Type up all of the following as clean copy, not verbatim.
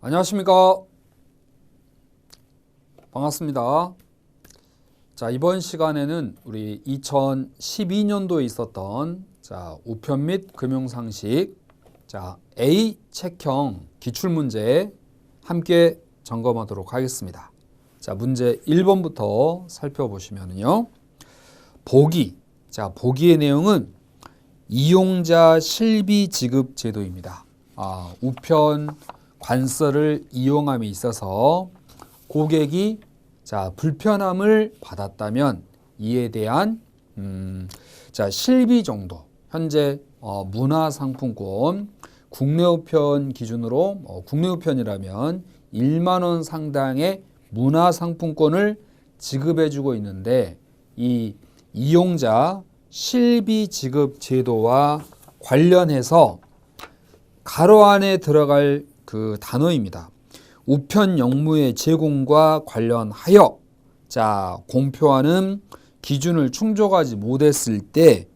안녕하십니까. 반갑습니다. 자, 이번 시간에는 우리 2012년도에 있었던 우편 및 금융상식 A 책형 기출문제 함께 점검하도록 하겠습니다. 자, 문제 1번부터 살펴보시면요. 보기의 내용은 이용자 실비 지급 제도입니다. 우편 관서를 이용함에 있어서 고객이 불편함을 받았다면 이에 대한 실비 정도, 현재 문화상품권 국내우편 기준으로 국내우편이라면 1만 원 상당의 문화상품권을 지급해주고 있는데, 이 이용자 실비 지급 제도와 관련해서 가로 안에 들어갈 그 단어입니다. 우편 영무의 제공과 관련하여 공표하는 기준을 충족하지 못했을 때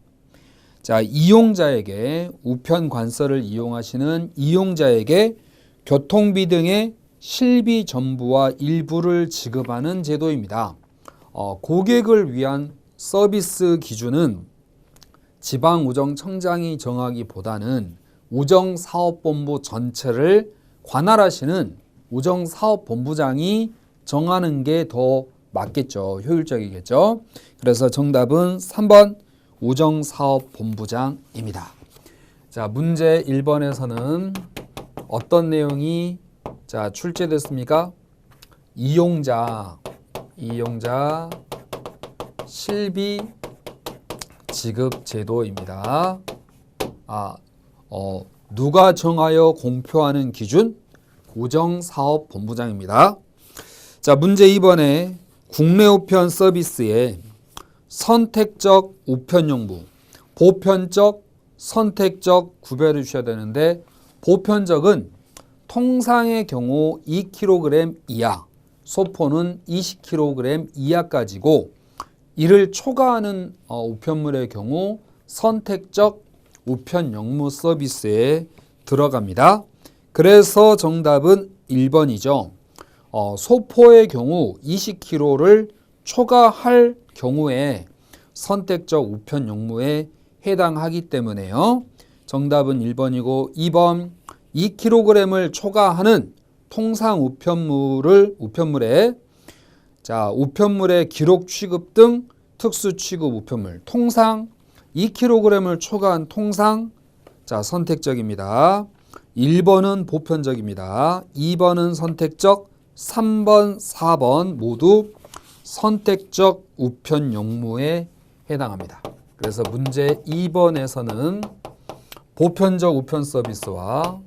이용자에게 우편 관서를 이용하시는 이용자에게 교통비 등의 실비 전부와 일부를 지급하는 제도입니다. 고객을 위한 서비스 기준은 지방우정청장이 정하기보다는 우정사업본부 전체를 관할하시는 우정사업본부장이 정하는 게 더 맞겠죠. 효율적이겠죠. 그래서 정답은 3번 우정사업본부장입니다. 자, 문제 1번에서는 어떤 내용이 출제됐습니까? 이용자 실비 지급 제도입니다. 누가 정하여 공표하는 기준? 우정사업본부장입니다. 자, 문제 2번에 국내우편 서비스에 선택적 우편용무, 보편적, 선택적 구별해 주셔야 되는데, 보편적은 통상의 경우 2kg 이하, 소포는 20kg 이하까지고, 이를 초과하는 우편물의 경우 선택적 우편 영무 서비스에 들어갑니다. 그래서 정답은 1번이죠. 소포의 경우 20kg를 초과할 경우에 선택적 우편 영무에 해당하기 때문에요. 정답은 1번이고, 2번 2kg을 초과하는 통상 우편물의 우편물의 기록 취급 등 특수 취급 우편물, 통상 2kg을 초과한 통상 선택적입니다. 1번은 보편적입니다. 2번은 선택적, 3번, 4번 모두 선택적 우편 용무에 해당합니다. 그래서 문제 2번에서는 보편적 우편 서비스와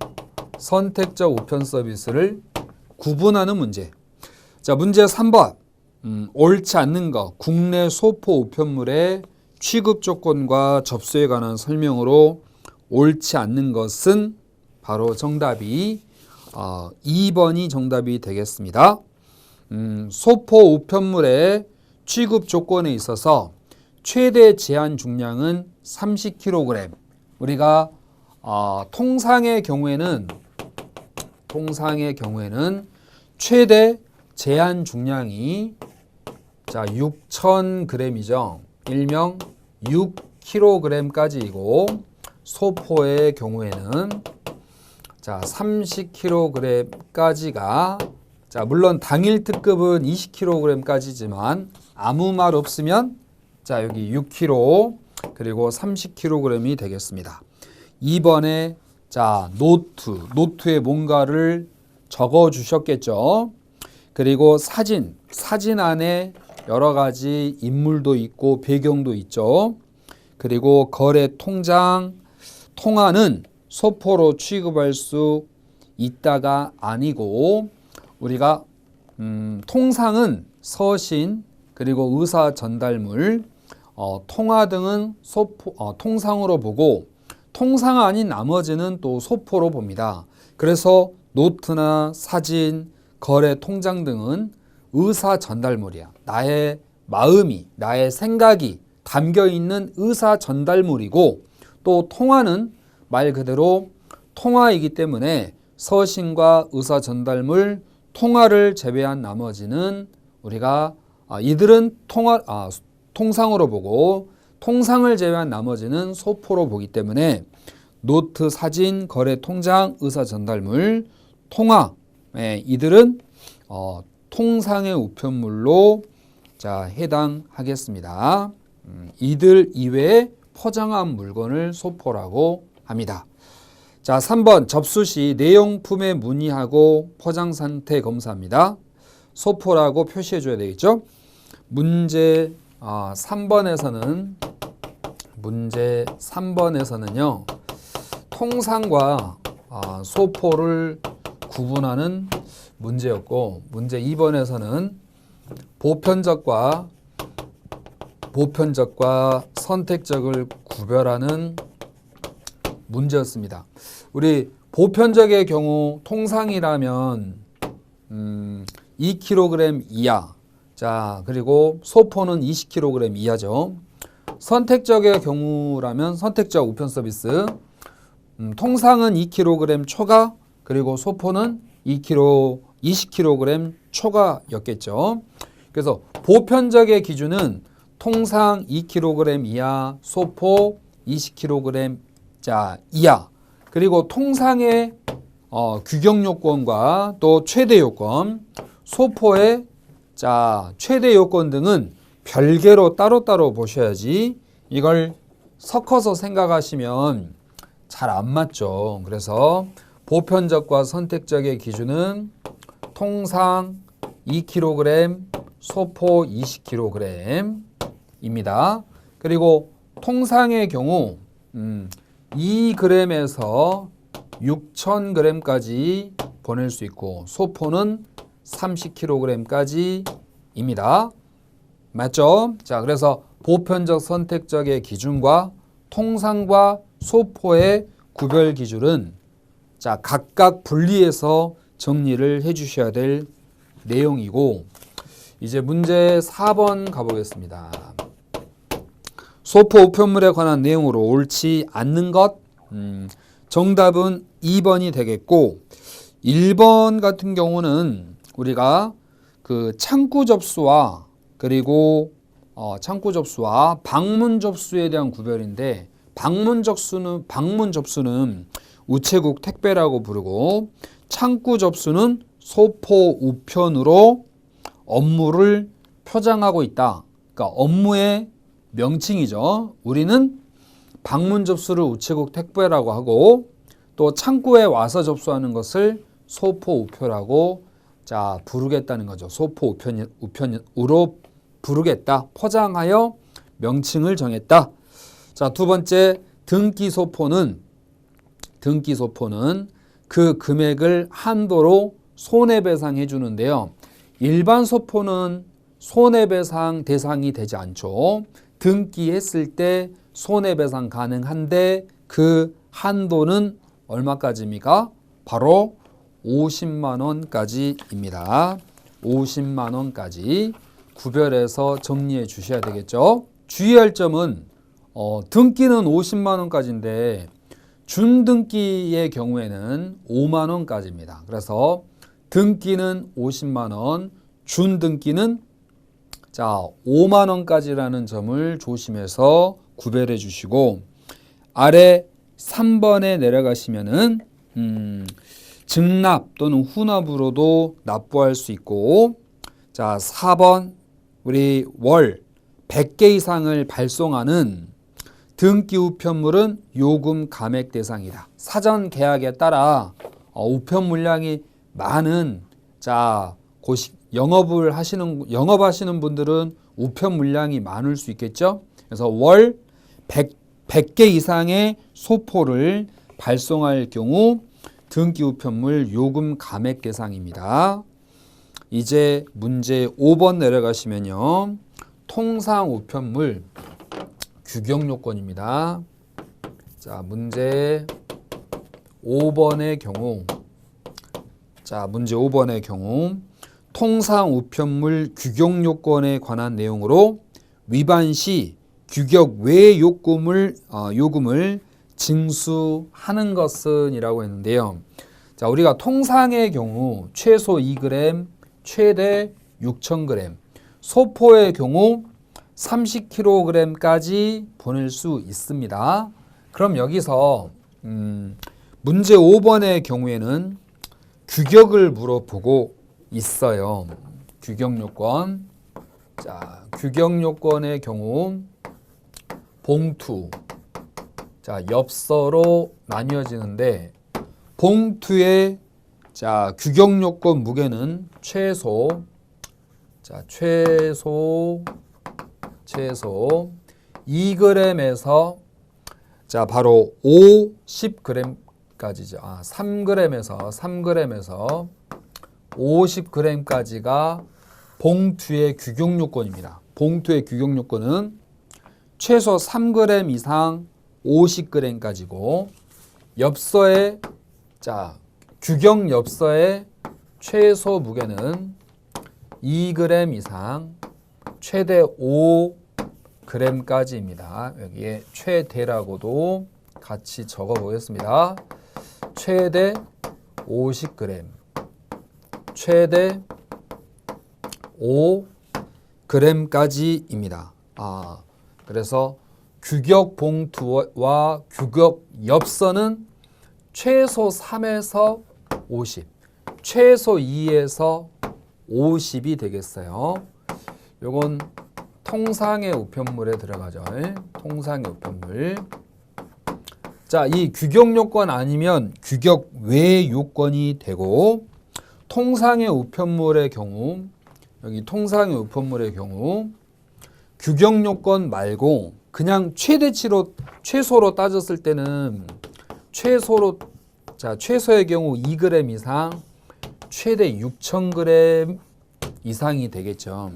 선택적 우편 서비스를 구분하는 문제. 자, 문제 3번. 옳지 않는 것, 국내 소포 우편물의 취급 조건과 접수에 관한 설명으로 옳지 않는 것은 바로 정답이 2번이 정답이 되겠습니다. 소포 우편물의 취급 조건에 있어서 최대 제한 중량은 30kg. 우리가 통상의 경우에는 최대 제한 중량이 6,000g이죠. 일명 6kg까지이고, 소포의 경우에는 30kg까지가 물론 당일 특급은 20kg까지지만 아무 말 없으면 여기 6kg 그리고 30kg이 되겠습니다. 2번에 노트에 뭔가를 적어 주셨겠죠. 그리고 사진 안에 여러 가지 인물도 있고 배경도 있죠. 그리고 거래 통장, 통화는 소포로 취급할 수 있다가 아니고, 우리가 통상은 서신 그리고 의사 전달물, 통화 등은 통상으로 보고, 통상 아닌 나머지는 또 소포로 봅니다. 그래서 노트나 사진, 거래 통장 등은 의사 전달물이야. 나의 마음이, 나의 생각이 담겨 있는 의사 전달물이고, 또 통화는 말 그대로 통화이기 때문에 서신과 의사 전달물, 통화를 제외한 나머지는 우리가 이들은 통상으로 보고 통상을 제외한 나머지는 소포로 보기 때문에 노트, 사진, 거래, 통장, 의사 전달물, 통화 이들은 통상의 우편물로 해당하겠습니다. 이들 이외에 포장한 물건을 소포라고 합니다. 자, 3번 접수 시 내용품에 문의하고 포장 상태 검사합니다. 소포라고 표시해 줘야 되겠죠? 문제 3번에서는요. 통상과 소포를 구분하는 문제였고 문제 2번에서는 보편적과 선택적을 구별하는 문제였습니다. 우리 보편적의 경우 통상이라면 2kg 이하, 자 그리고 소포는 20kg 이하죠. 선택적의 경우라면 선택적 우편 서비스, 통상은 2kg 초과, 그리고 소포는 20kg 초과였겠죠. 그래서 보편적의 기준은 통상 2kg 이하, 소포 20kg 이하, 그리고 통상의 규격 요건과 또 최대 요건, 소포의 최대 요건 등은 별개로 따로따로 보셔야지 이걸 섞어서 생각하시면 잘 안 맞죠. 그래서 보편적과 선택적의 기준은 통상 2kg, 소포 20kg입니다. 그리고 통상의 경우 2g에서 6,000g까지 보낼 수 있고 소포는 30kg까지입니다. 맞죠? 자, 그래서 보편적, 선택적의 기준과 통상과 소포의 구별 기준은 각각 분리해서 정리를 해 주셔야 될 내용이고, 이제 문제 4번 가보겠습니다. 소포 우편물에 관한 내용으로 옳지 않는 것, 정답은 2번이 되겠고 1번 같은 경우는 우리가 그 창구 접수와 그리고 창구 접수와 방문 접수에 대한 구별인데, 방문 접수는 우체국 택배라고 부르고 창구 접수는 소포 우편으로 업무를 표장하고 있다. 그러니까 업무의 명칭이죠. 우리는 방문 접수를 우체국 택배라고 하고 또 창구에 와서 접수하는 것을 소포 우표라고 부르겠다는 거죠. 소포 우편으로 부르겠다. 포장하여 명칭을 정했다. 자, 두 번째, 등기 소포는 그 금액을 한도로 손해배상해 주는데요. 일반 소포는 손해배상 대상이 되지 않죠. 등기했을 때 손해배상 가능한데 그 한도는 얼마까지입니까? 바로 50만 원까지입니다. 50만 원까지 구별해서 정리해 주셔야 되겠죠. 주의할 점은 등기는 50만 원까지인데 준등기의 경우에는 5만 원까지입니다. 그래서 등기는 50만 원, 준등기는 5만 원까지라는 점을 조심해서 구별해 주시고, 아래 3번에 내려가시면은 증납 또는 후납으로도 납부할 수 있고, 4번 우리 월 100개 이상을 발송하는 등기 우편물은 요금 감액 대상이다. 사전 계약에 따라 우편 물량이 많은 영업하시는 분들은 우편 물량이 많을 수 있겠죠. 그래서 월 100개 이상의 소포를 발송할 경우 등기 우편물 요금 감액 대상입니다. 이제 문제 5번 내려가시면요. 통상 우편물 규격 요건입니다. 자, 문제 5번의 경우 통상 우편물 규격 요건에 관한 내용으로 위반 시 규격 외 요금을 징수하는 것은 이라고 했는데요. 자, 우리가 통상의 경우 최소 2g, 최대 6,000g, 소포의 경우 30kg까지 보낼 수 있습니다. 그럼 여기서 문제 5번의 경우에는 규격을 물어보고 있어요. 규격 요건. 자, 규격 요건의 경우 봉투. 자, 엽서로 나뉘어지는데 봉투의 자, 규격 요건 무게는 최소 2g에서 자, 바로 50g까지죠. 3g에서 50g까지가 봉투의 규격 요건입니다. 봉투의 규격 요건은 최소 3g 이상 50g까지고 엽서의 자, 규격 엽서의 최소 무게는 2g 이상 최대 5g까지입니다. 여기에 최대라고도 같이 적어 보겠습니다. 최대 50g, 최대 5g까지입니다. 그래서 규격 봉투와 규격 엽서는 최소 3에서 50, 최소 2에서 50이 되겠어요. 요건 통상의 우편물에 들어가죠. 통상의 우편물. 자, 이 규격 요건 아니면 규격 외 요건이 되고 통상의 우편물의 경우 여기 통상의 우편물의 경우 규격 요건 말고 그냥 최대치로 최소로 따졌을 때는 최소의 경우 2g 이상 최대 6,000g 이상이 되겠죠.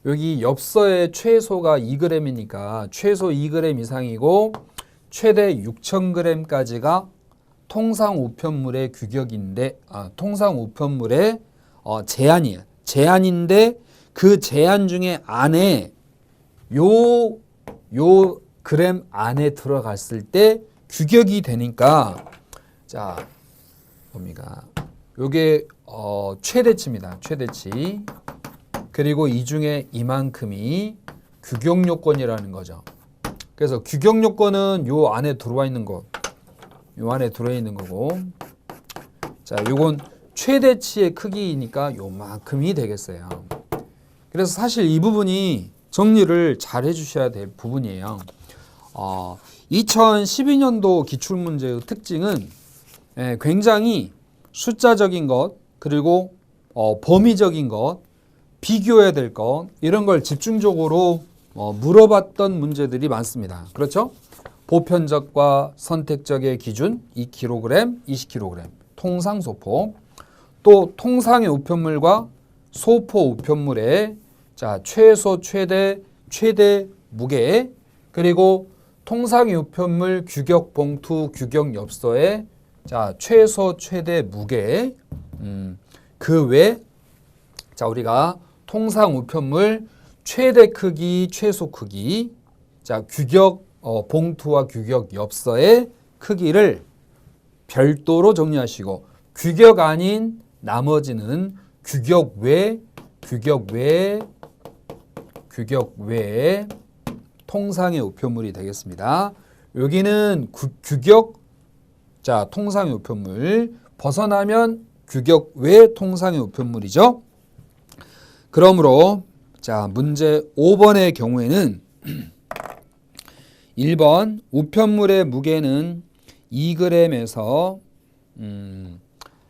여기 엽서의 최소가 2g이니까 최소 2g 이상이고 최대 6,000g까지가 통상 우편물의 규격인데 통상 우편물의 제한이에요. 제한인데 그 제한 중에 안에 요 그램 안에 들어갔을 때 규격이 되니까 자 뭡니까? 요게 최대치입니다. 최대치. 그리고 이 중에 이만큼이 규격 요건이라는 거죠. 그래서 규격 요건은 요 안에 들어와 있는 거. 요 안에 들어 있는 거고. 자, 요건 최대치의 크기이니까 요만큼이 되겠어요. 그래서 사실 이 부분이 정리를 잘 해주셔야 될 부분이에요. 2012년도 기출문제의 특징은 굉장히 숫자적인 것 그리고 범위적인 것 비교해야 될 것 이런 걸 집중적으로 물어봤던 문제들이 많습니다. 그렇죠? 보편적과 선택적의 기준 2kg, 20kg 통상 소포 또 통상의 우편물과 소포 우편물의 자 최소 최대 무게 그리고 통상의 우편물 규격 봉투 규격 엽서의 자 최소 최대 무게 그 외 자 우리가 통상 우편물 최대 크기 최소 크기 자 규격 봉투와 규격 엽서의 크기를 별도로 정리하시고 규격 아닌 나머지는 규격 외 통상의 우편물이 되겠습니다. 여기는 규격 자 통상의 우편물 벗어나면 규격 외 통상의 우편물이죠. 그러므로 자 문제 5번의 경우에는 1번 우편물의 무게는 2g에서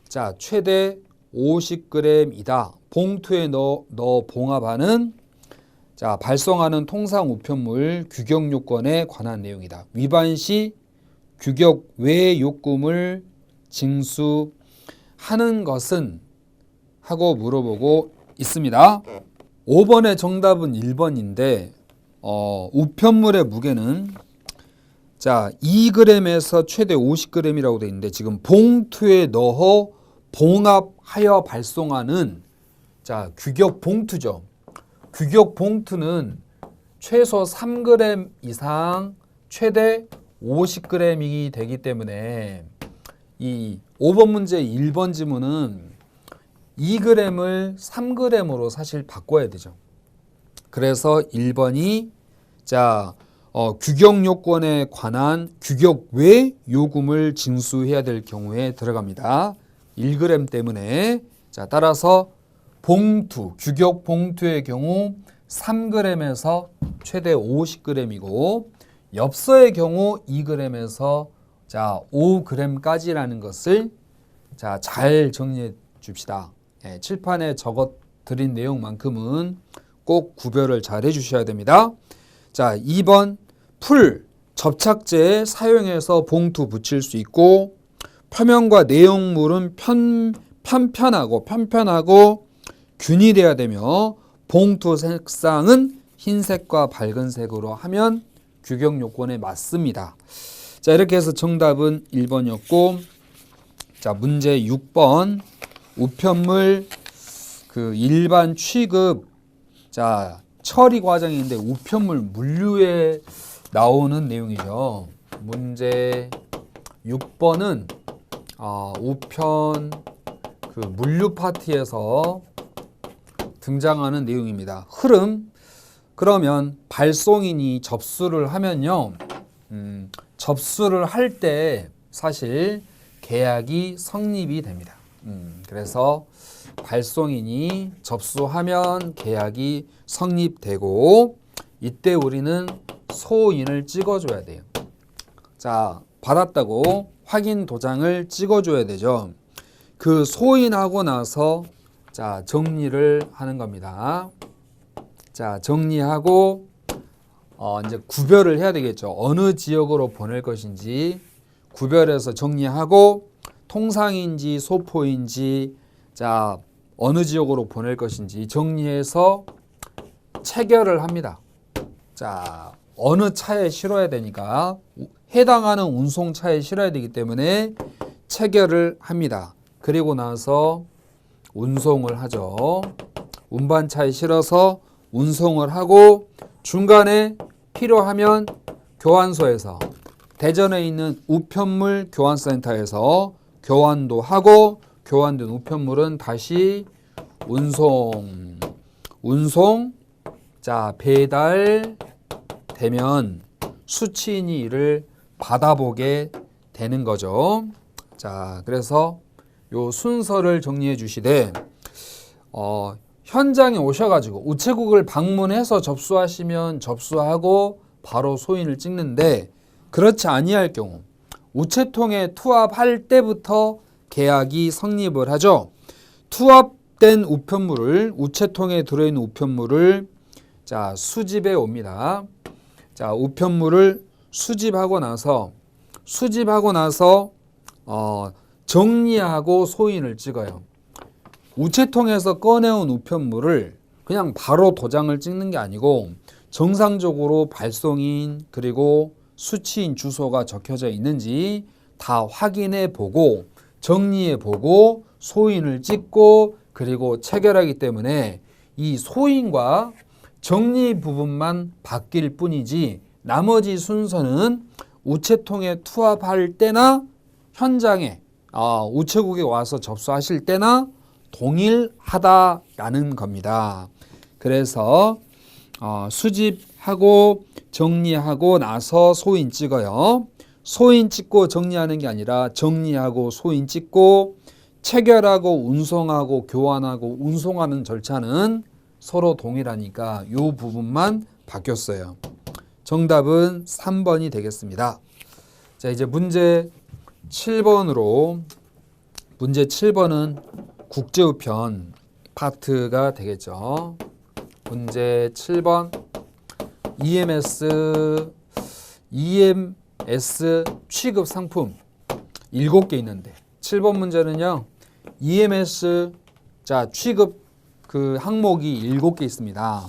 자 최대 50g이다. 봉투에 넣어 봉합하는 자 발송하는 통상 우편물 규격 요건에 관한 내용이다. 위반 시 규격 외 요금을 징수하는 것은 하고 물어보고 있습니다. 5번의 정답은 1번인데 우편물의 무게는 자 2g에서 최대 50g이라고 되어 있는데 지금 봉투에 넣어 봉합하여 발송하는 자 규격 봉투죠. 규격 봉투는 최소 3g 이상 최대 50g이 되기 때문에 이 5번 문제 1번 지문은 2g을 3g으로 사실 바꿔야 되죠. 그래서 1번이 자 규격 요건에 관한 규격 외 요금을 징수해야 될 경우에 들어갑니다. 1g 때문에 자 따라서 봉투 규격 봉투의 경우 3g에서 최대 50g이고 엽서의 경우 2g에서 자 5g까지라는 것을 자 잘 정리해 줍시다. 예, 칠판에 적어 드린 내용만큼은 꼭 구별을 잘 해주셔야 됩니다. 자 2번 풀 접착제 사용해서 봉투 붙일 수 있고 표면과 내용물은 편편하고 균일해야 되며 봉투 색상은 흰색과 밝은 색으로 하면 규격 요건에 맞습니다. 자 이렇게 해서 정답은 1번이었고 자 문제 6번 우편물 그 일반 취급 자 처리 과정인데 우편물 물류에 나오는 내용이죠. 문제 6번은 우편 그 물류 파트에서 등장하는 내용입니다. 흐름 그러면 발송인이 접수를 하면요. 접수를 할 때 사실 계약이 성립이 됩니다. 그래서 발송인이 접수하면 계약이 성립되고 이때 우리는 소인을 찍어줘야 돼요. 자, 받았다고 확인 도장을 찍어줘야 되죠. 그 소인하고 나서 자 정리를 하는 겁니다. 자 정리하고 이제 구별을 해야 되겠죠. 어느 지역으로 보낼 것인지 구별해서 정리하고 통상인지 소포인지 자 어느 지역으로 보낼 것인지 정리해서 체결을 합니다. 자 어느 차에 실어야 되니까 해당하는 운송차에 실어야 되기 때문에 체결을 합니다. 그리고 나서 운송을 하죠. 운반차에 실어서 운송을 하고 중간에 필요하면 교환소에서 대전에 있는 우편물 교환센터에서 교환도 하고 교환된 우편물은 다시 운송 자 배달되면 수취인이 이를 받아보게 되는 거죠. 자 그래서 요 순서를 정리해 주시되 현장에 오셔가지고 우체국을 방문해서 접수하시면 접수하고 바로 소인을 찍는데 그렇지 아니할 경우 우체통에 투합할 때부터 계약이 성립을 하죠. 투합된 우편물을 우체통에 들어있는 우편물을 자 수집해 옵니다. 자 우편물을 수집하고 나서 정리하고 소인을 찍어요. 우체통에서 꺼내온 우편물을 그냥 바로 도장을 찍는 게 아니고 정상적으로 발송인 그리고 수취인 주소가 적혀져 있는지 다 확인해 보고 정리해 보고 소인을 찍고 그리고 체결하기 때문에 이 소인과 정리 부분만 바뀔 뿐이지 나머지 순서는 우체통에 투합할 때나 현장에 우체국에 와서 접수하실 때나 동일하다라는 겁니다. 그래서 수집하고 정리하고 나서 소인 찍어요. 소인 찍고 정리하는 게 아니라 정리하고 소인 찍고 체결하고 운송하고 교환하고 운송하는 절차는 서로 동일하니까 이 부분만 바뀌었어요. 정답은 3번이 되겠습니다. 자 이제 문제 7번으로 문제 7번은 국제우편 파트가 되겠죠. 문제 7번 EMS 취급 상품 7개 있는데 7번 문제는요. EMS 자 취급 그 항목이 7개 있습니다.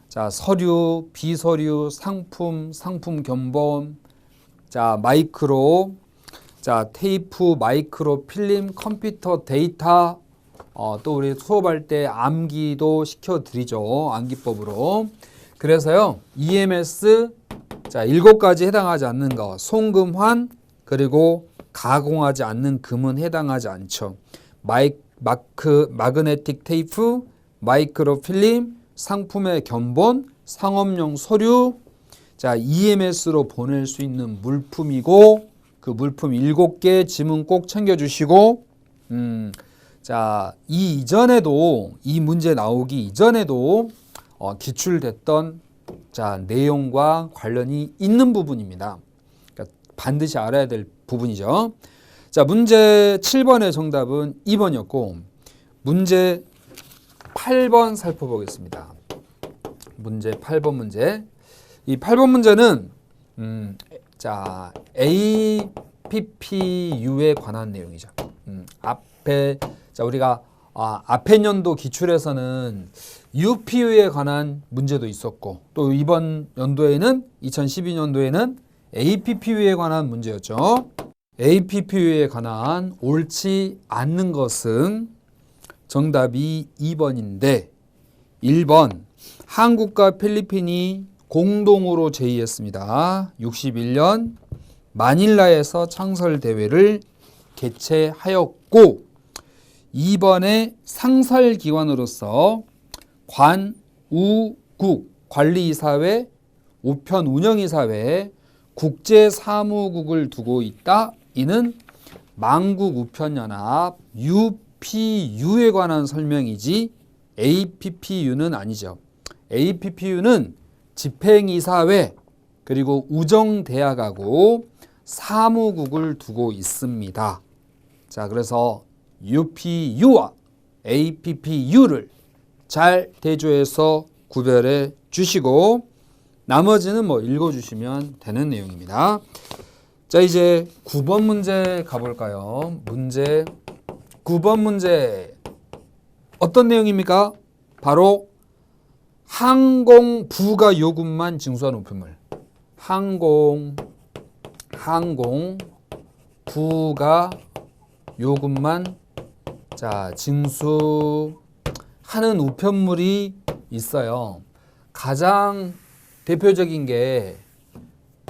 자 서류, 비서류, 상품 견본, 자 마이크로, 자 테이프, 마이크로 필름, 컴퓨터 데이터, 또 우리 수업할 때 암기도 시켜드리죠. 암기법으로. 그래서요 EMS 자 7가지 해당하지 않는 거 송금환 그리고 가공하지 않는 금은 해당하지 않죠. 마그네틱 테이프, 마이크로필름, 상품의 견본, 상업용 서류, 자, EMS로 보낼 수 있는 물품이고 그 물품 7개 지문 꼭 챙겨주시고 자, 이 문제 나오기 이전에도 기출됐던 자, 내용과 관련이 있는 부분입니다. 그러니까 반드시 알아야 될 부분이죠. 자, 문제 7번의 정답은 2번이었고 문제 8번 살펴보겠습니다. 문제 8번 문제. 이 8번 문제는 자, APPU에 관한 내용이죠. 앞에 자, 우리가 앞에 년도 기출에서는 UPU에 관한 문제도 있었고 또 이번 연도에는 2012년도에는 APPU에 관한 문제였죠. APPU에 관한 옳지 않는 것은 정답이 2번인데 1번 한국과 필리핀이 공동으로 제의했습니다. 61년 마닐라에서 창설대회를 개최하였고 2번의 상설기관으로서 관우국 관리이사회, 우편운영이사회, 국제사무국을 두고 있다. 이는 만국우편연합 UPU에 관한 설명이지 APPU는 아니죠. APPU는 집행이사회 그리고 우정대학하고 사무국을 두고 있습니다. 자, 그래서 UPU와 APPU를 잘 대조해서 구별해 주시고 나머지는 뭐 읽어주시면 되는 내용입니다. 자, 이제 9번 문제 가볼까요? 문제 9번 문제 어떤 내용입니까? 바로 항공 부가 요금만 징수한 우편물. 항공 부가 요금만 자, 징수하는 우편물이 있어요. 가장 대표적인 게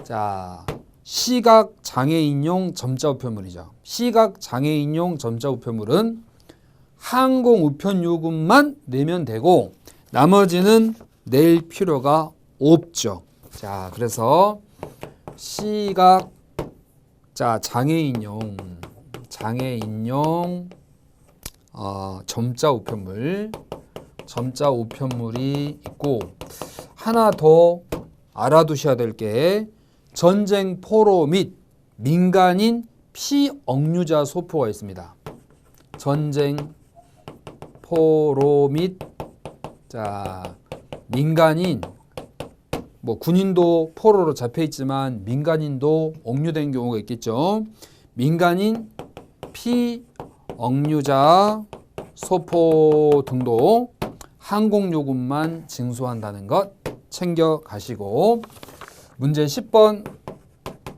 자, 시각 장애인용 점자 우편물이죠. 시각 장애인용 점자 우편물은 항공 우편 요금만 내면 되고 나머지는 낼 필요가 없죠. 자, 그래서 시각 자, 장애인용 점자 우편물이 있고 하나 더 알아두셔야 될 게 전쟁 포로 및 민간인 피억류자 소포가 있습니다. 전쟁 포로 및 자, 민간인 뭐 군인도 포로로 잡혀 있지만 민간인도 억류된 경우가 있겠죠. 민간인 피억류자 소포 등도 항공요금만 징수한다는 것 챙겨가시고 문제 10번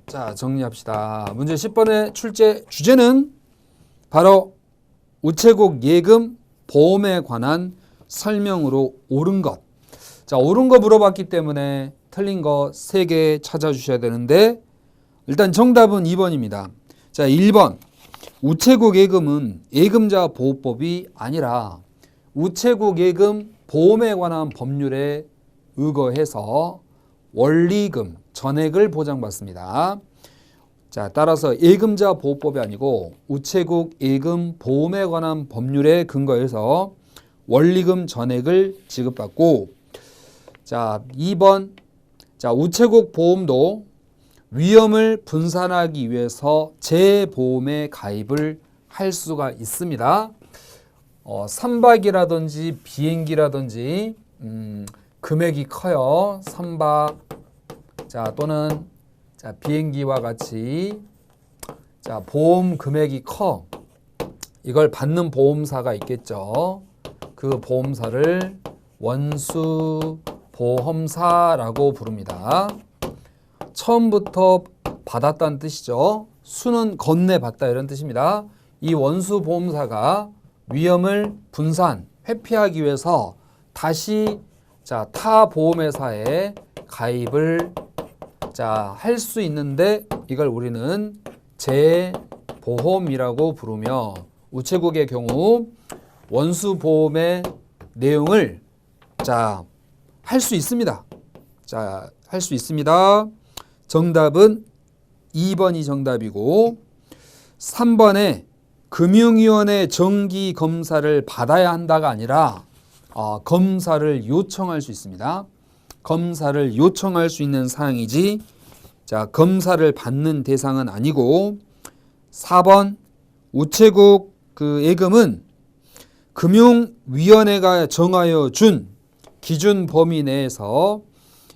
자, 정리합시다. 문제 10번의 출제 주제는 바로 우체국 예금 보험에 관한 설명으로 옳은 것. 자, 옳은 거 물어봤기 때문에 틀린 거 3개 찾아주셔야 되는데 일단 정답은 2번입니다. 자, 1번 우체국 예금은 예금자 보호법이 아니라 우체국 예금 보험에 관한 법률에 의거해서 원리금, 전액을 보장받습니다. 자, 따라서 예금자 보호법이 아니고 우체국 예금 보험에 관한 법률에 근거해서 원리금 전액을 지급받고 자, 2번 자, 우체국 보험도 위험을 분산하기 위해서 재보험에 가입을 할 수가 있습니다. 선박이라든지 비행기라든지 금액이 커요. 선박 자, 또는 자, 비행기와 같이 자, 보험 금액이 커. 이걸 받는 보험사가 있겠죠. 그 보험사를 원수보험사라고 부릅니다. 처음부터 받았다는 뜻이죠. 수는 건네받다 이런 뜻입니다. 이 원수보험사가 위험을 분산, 회피하기 위해서 다시 자, 타 보험회사에 가입을 자, 할 수 있는데 이걸 우리는 재보험이라고 부르며 우체국의 경우 원수보험의 내용을 할 수 있습니다. 할 수 있습니다. 정답은 2번이 정답이고 3번에 금융위원회 정기 검사를 받아야 한다가 아니라 검사를 요청할 수 있습니다. 검사를 요청할 수 있는 사항이지 검사를 받는 대상은 아니고 4번 우체국 그 예금은 금융위원회가 정하여 준 기준 범위 내에서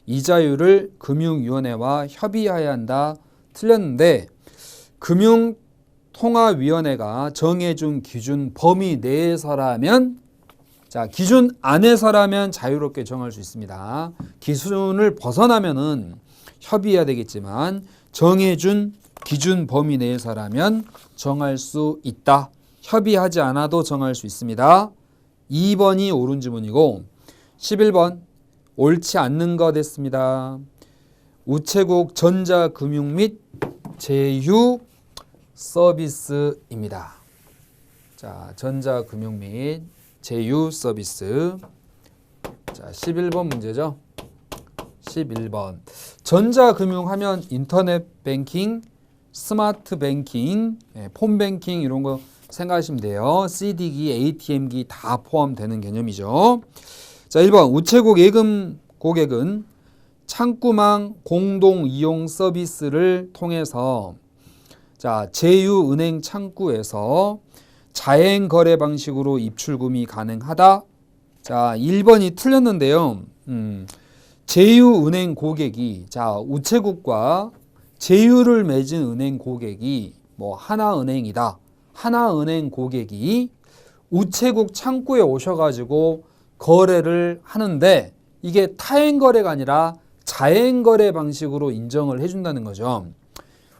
이자율을 금융위원회와 협의해야 한다. 틀렸는데 금융통화위원회가 정해준 기준 범위 내에서라면 기준 안에서라면 자유롭게 정할 수 있습니다. 기준을 벗어나면은 협의해야 되겠지만 정해준 기준 범위 내에서라면 정할 수 있다. 협의하지 않아도 정할 수 있습니다. 2번이 옳은 지문이고 11번 옳지 않는 것 됐습니다. 우체국 전자금융 및 제휴 서비스입니다. 전자금융 및 제휴 서비스. 11번 문제죠. 11번. 전자금융 하면 인터넷 뱅킹, 스마트 뱅킹, 폰 뱅킹 이런 거 생각하시면 돼요. CD기, ATM기 다 포함되는 개념이죠. 1번 우체국 예금 고객은 창구망 공동 이용 서비스를 통해서 제휴은행 창구에서 자행 거래 방식으로 입출금이 가능하다. 1번이 틀렸는데요. 제휴은행 고객이 우체국과 제휴를 맺은 은행 고객이 하나은행이다. 하나은행 고객이 우체국 창구에 오셔가지고 거래를 하는데 이게 타행 거래가 아니라 자행 거래 방식으로 인정을 해준다는 거죠.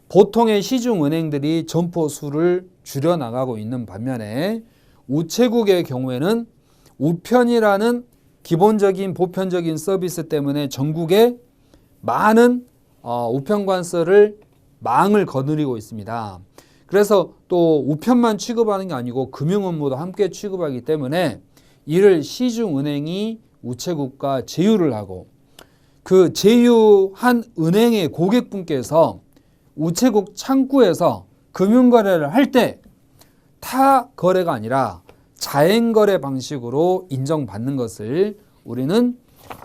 보통의 시중은행들이 점포 수를 줄여나가고 있는 반면에 우체국의 경우에는 우편이라는 기본적인 보편적인 서비스 때문에 전국에 많은 우편관서를 망을 거느리고 있습니다. 그래서 또 우편만 취급하는 게 아니고 금융 업무도 함께 취급하기 때문에 이를 시중은행이 우체국과 제휴를 하고 그 제휴한 은행의 고객분께서 우체국 창구에서 금융거래를 할 때 타 거래가 아니라 자행거래 방식으로 인정받는 것을 우리는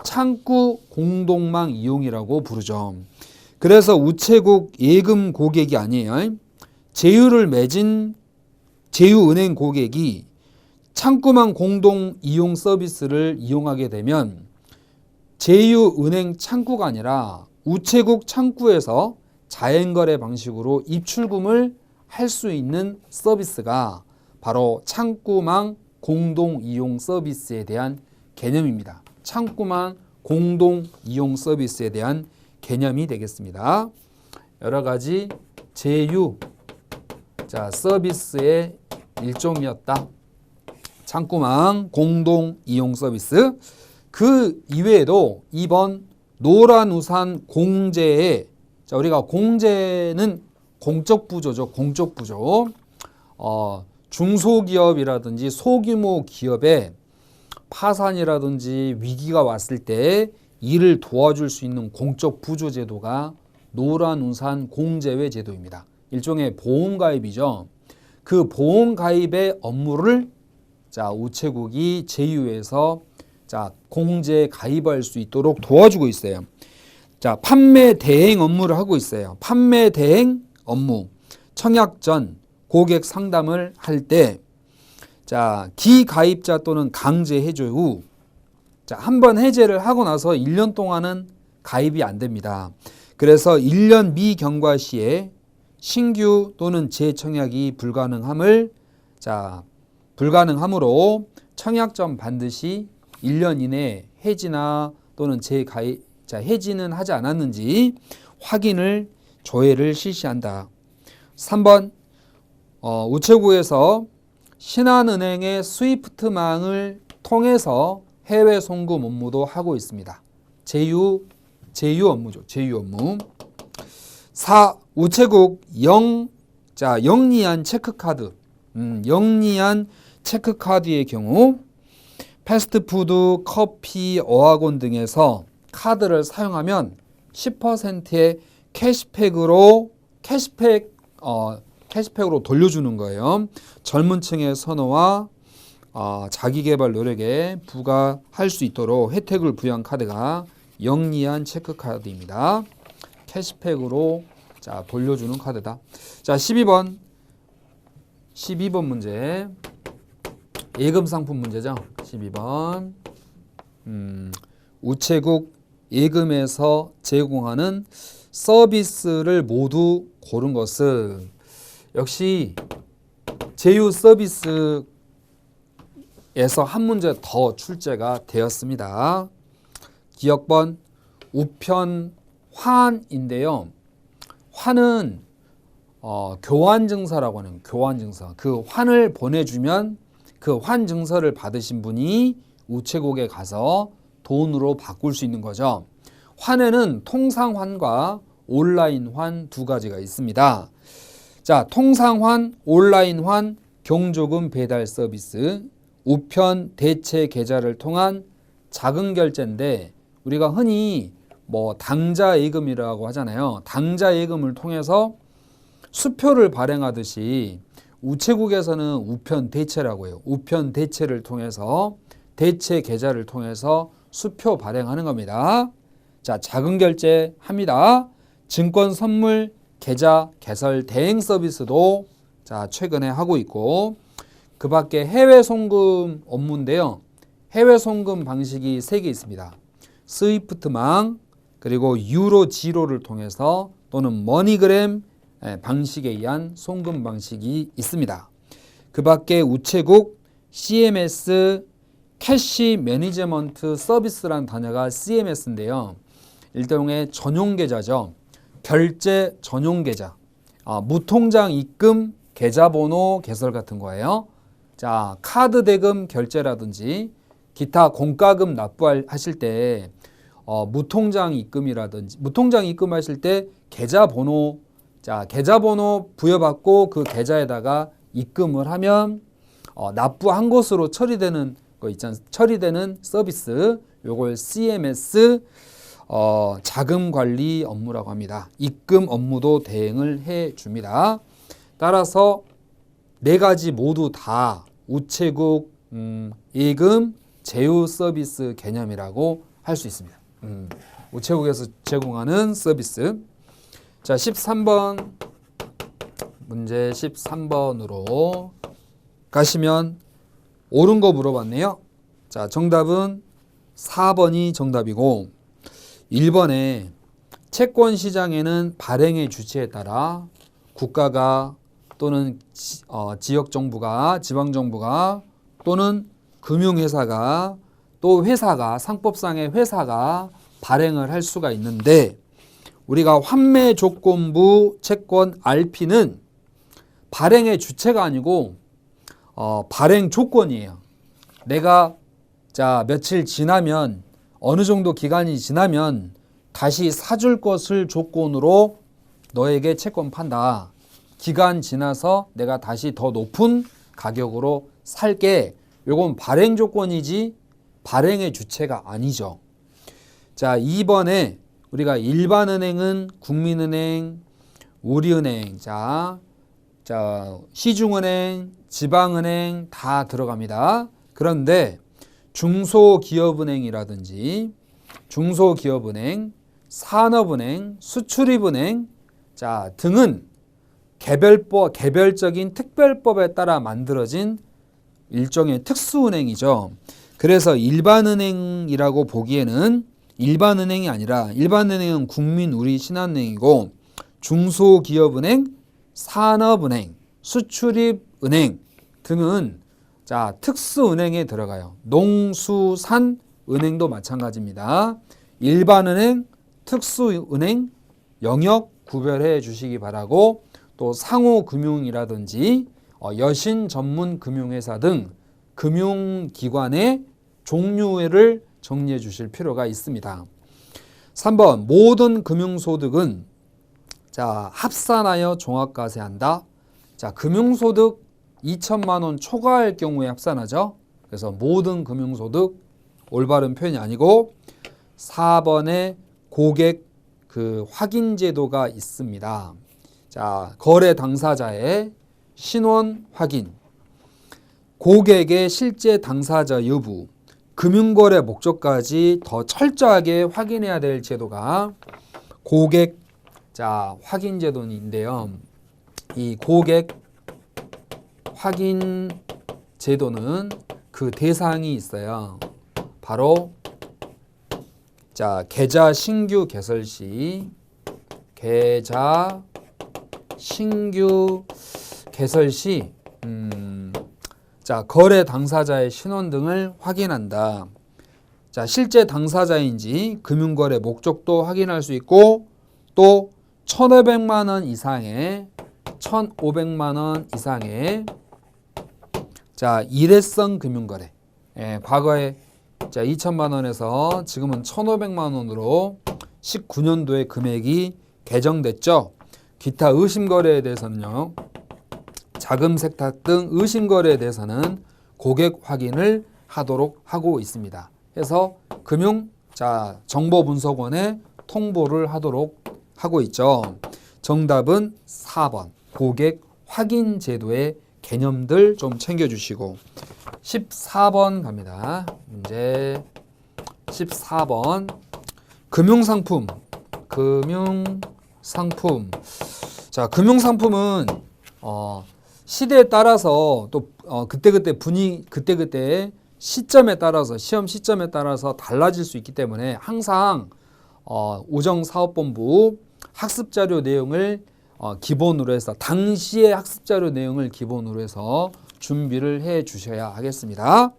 창구 공동망 이용이라고 부르죠. 그래서 우체국 예금 고객이 아니에요. 제휴를 맺은 제휴은행 고객이 창구망 공동 이용 서비스를 이용하게 되면 제휴은행 창구가 아니라 우체국 창구에서 자행거래 방식으로 입출금을 할 수 있는 서비스가 바로 창구망 공동 이용 서비스에 대한 개념입니다. 창구망 공동 이용 서비스에 대한 개념이 되겠습니다. 여러 가지 제휴 서비스의 일종이었다. 창구망 공동 이용 서비스. 그 이외에도 2번 노란우산 공제에 우리가 공제는 공적 부조죠. 공적 부조. 중소기업이라든지 소규모 기업에 파산이라든지 위기가 왔을 때 이를 도와줄 수 있는 공적 부조 제도가 노란우산 공제회 제도입니다. 일종의 보험가입이죠. 그 보험가입의 업무를 우체국이 제휴해서 공제에 가입할 수 있도록 도와주고 있어요. 판매 대행 업무를 하고 있어요. 판매 대행 업무. 청약 전 고객 상담을 할 때 기가입자 또는 강제 해제 후 한번 해제를 하고 나서 1년 동안은 가입이 안 됩니다. 그래서 1년 미경과 시에 신규 또는 재청약이 불가능하므로 청약 전 반드시 1년 이내에 해지나 또는 재가입 해지는 하지 않았는지 확인을 조회를 실시한다. 3번 우체국에서 신한은행의 스위프트망을 통해서 해외 송금 업무도 하고 있습니다. 제휴 업무죠. 제휴 업무. 4. 우체국 자, 영리한 체크카드. 영리한 체크카드의 경우 패스트푸드, 커피, 어학원 등에서 카드를 사용하면 10%의 캐시백으로 돌려주는 거예요. 젊은 층의 선호와 자기개발 노력에 부과할 수 있도록 혜택을 부여한 카드가 영리한 체크카드입니다. 캐시백으로 자, 돌려주는 카드다. 자, 12번 문제. 예금 상품 문제죠. 12번. 우체국 예금에서 제공하는 서비스를 모두 고른 것은 역시 제휴 서비스에서 한 문제 더 출제가 되었습니다. 기억번 우편 환인데요. 환은 교환증서라고 하는 교환증서. 그 환을 보내주면 그 환증서를 받으신 분이 우체국에 가서 돈으로 바꿀 수 있는 거죠. 환에는 통상환과 온라인환 두 가지가 있습니다. 자, 통상환, 온라인환, 경조금 배달 서비스, 우편 대체 계좌를 통한 자금 결제인데 우리가 흔히 당자 예금이라고 하잖아요. 당자 예금을 통해서 수표를 발행하듯이 우체국에서는 우편 대체라고 해요. 우편 대체를 통해서 대체 계좌를 통해서 수표 발행하는 겁니다. 자, 자금 결제합니다. 증권 선물 계좌 개설 대행 서비스도 자, 최근에 하고 있고 그 밖에 해외 송금 업무인데요. 해외 송금 방식이 3개 있습니다. 스위프트망 그리고 유로 지로를 통해서 또는 머니그램 방식에 의한 송금 방식이 있습니다. 그 밖에 우체국 CMS 캐시 매니지먼트 서비스라는 단어가 CMS인데요. 일종의 전용 계좌죠. 결제 전용 계좌. 무통장 입금 계좌번호 개설 같은 거예요. 자, 카드 대금 결제라든지 기타 공과금 납부하실 때 무통장 입금이라든지 무통장 입금하실 때 계좌번호 부여받고 그 계좌에다가 입금을 하면 납부한 것으로 처리되는 처리되는 서비스, 요걸 CMS 자금 관리 업무라고 합니다. 입금 업무도 대행을 해 줍니다. 따라서 4가지 모두 다 우체국 예금 제휴 서비스 개념이라고 할 수 있습니다. 우체국에서 제공하는 서비스. 자, 13번 문제 13번으로 가시면 옳은 거 물어봤네요. 자, 정답은 4번이 정답이고 1번에 채권 시장에는 발행의 주체에 따라 국가가 또는 지역 정부가 지방 정부가 또는 금융회사가 또 회사가 상법상의 회사가 발행을 할 수가 있는데 우리가 환매 조건부 채권 RP는 발행의 주체가 아니고 발행 조건이에요. 내가 자 며칠 지나면 어느 정도 기간이 지나면 다시 사줄 것을 조건으로 너에게 채권 판다. 기간 지나서 내가 다시 더 높은 가격으로 살게. 요건 발행 조건이지 발행의 주체가 아니죠. 자, 2번에 우리가 일반은행은 국민은행, 우리은행, 자 시중은행, 지방은행 다 들어갑니다. 그런데 중소기업은행이라든지 중소기업은행, 산업은행, 수출입은행 자 등은 개별적인 특별법에 따라 만들어진 일종의 특수은행이죠. 그래서 일반은행이라고 보기에는 일반은행이 아니라 일반은행은 국민, 우리, 신한은행이고 중소기업은행, 산업은행, 수출입은행 등은 자 특수은행에 들어가요. 농수산은행도 마찬가지입니다. 일반은행, 특수은행 영역 구별해 주시기 바라고 또 상호금융이라든지 여신 전문 금융회사 등 금융기관의 종류를 정리해 주실 필요가 있습니다. 3번 모든 금융소득은 자 합산하여 종합과세한다. 자, 금융소득 2천만 원 초과할 경우에 합산하죠. 그래서 모든 금융소득 올바른 표현이 아니고 4번에 고객 그 확인 제도가 있습니다. 자, 거래 당사자의 신원 확인, 고객의 실제 당사자 여부, 금융거래 목적까지 더 철저하게 확인해야 될 제도가 고객 확인 제도인데요. 이 고객 확인 제도는 그 대상이 있어요. 바로 계좌 신규 개설 시 거래 당사자의 신원 등을 확인한다. 자, 실제 당사자인지 금융거래 목적도 확인할 수 있고 또 1,500만 원 이상의 일회성 금융거래. 과거에 2천만 원에서 지금은 1,500만 원으로 19년도에 금액이 개정됐죠. 기타 의심거래에 대해서는요. 자금 세탁 등 의심거래에 대해서는 고객 확인을 하도록 하고 있습니다. 해서 정보분석원에 통보를 하도록 하고 있죠. 정답은 4번 고객 확인 제도의 개념들 좀 챙겨주시고 14번 갑니다. 문제 14번 금융상품. 자, 금융상품은 시대에 따라서 또 그때그때 시점에 따라서 시험 시점에 따라서 달라질 수 있기 때문에 항상 오정사업본부 학습자료 내용을 기본으로 해서 당시의 학습자료 내용을 기본으로 해서 준비를 해 주셔야 하겠습니다.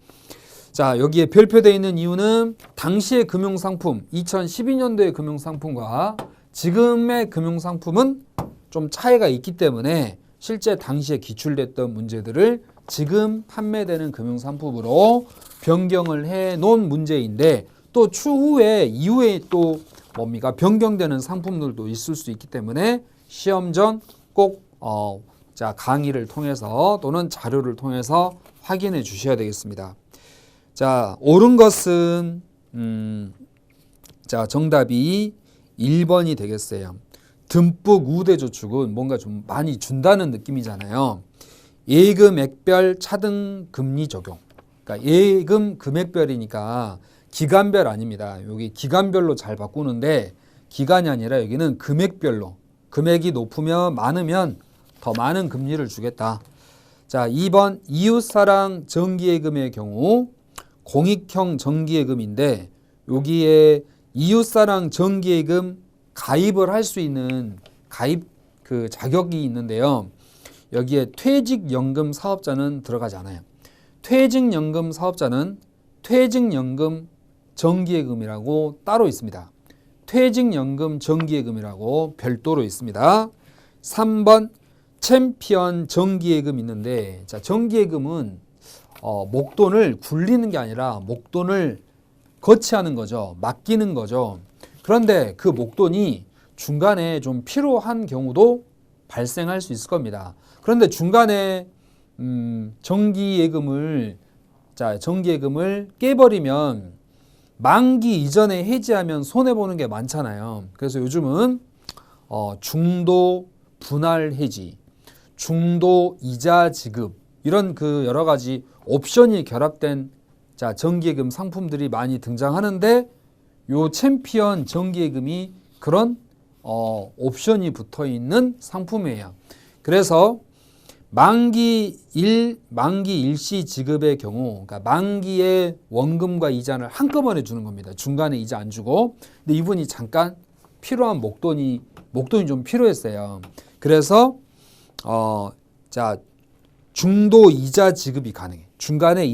자, 여기에 별표되어 있는 이유는 당시의 금융상품 2012년도의 금융상품과 지금의 금융상품은 좀 차이가 있기 때문에 실제 당시에 기출됐던 문제들을 지금 판매되는 금융상품으로 변경을 해 놓은 문제인데 또 이후에 또 변경되는 상품들도 있을 수 있기 때문에 시험 전 꼭 강의를 통해서 또는 자료를 통해서 확인해 주셔야 되겠습니다. 자, 옳은 것은 정답이 1번이 되겠어요. 듬뿍 우대저축은 뭔가 좀 많이 준다는 느낌이잖아요. 예금 액별 차등 금리 적용. 그러니까 예금 금액별이니까 기간별 아닙니다. 여기 기간별로 잘 바꾸는데 기간이 아니라 여기는 금액별로. 금액이 많으면 더 많은 금리를 주겠다. 자, 2번 이웃사랑 정기예금의 경우 공익형 정기예금인데 여기에 이웃사랑 정기예금 가입을 할 수 있는 가입 그 자격이 있는데요. 여기에 퇴직연금 사업자는 들어가지 않아요. 퇴직연금 사업자는 퇴직연금 정기예금이라고 따로 있습니다. 퇴직연금 정기예금이라고 별도로 있습니다. 3번 챔피언 정기예금 있는데 자, 정기예금은 목돈을 굴리는 게 아니라 목돈을 거치하는 거죠. 맡기는 거죠. 그런데 그 목돈이 중간에 좀 필요한 경우도 발생할 수 있을 겁니다. 그런데 중간에 정기예금을 깨버리면 만기 이전에 해지하면 손해보는 게 많잖아요. 그래서 요즘은 중도 분할 해지, 중도 이자 지급 이런 그 여러 가지 옵션이 결합된 정기예금 상품들이 많이 등장하는데 요 챔피언 정기예금이 그런 옵션이 붙어 있는 상품이에요. 그래서 만기 일시 지급의 경우, 그러니까 만기의 원금과 이자를 한꺼번에 주는 겁니다. 중간에 이자 안 주고. 근데 이분이 잠깐 필요한 목돈이 좀 필요했어요. 그래서 중도 이자 지급이 가능해. 중간에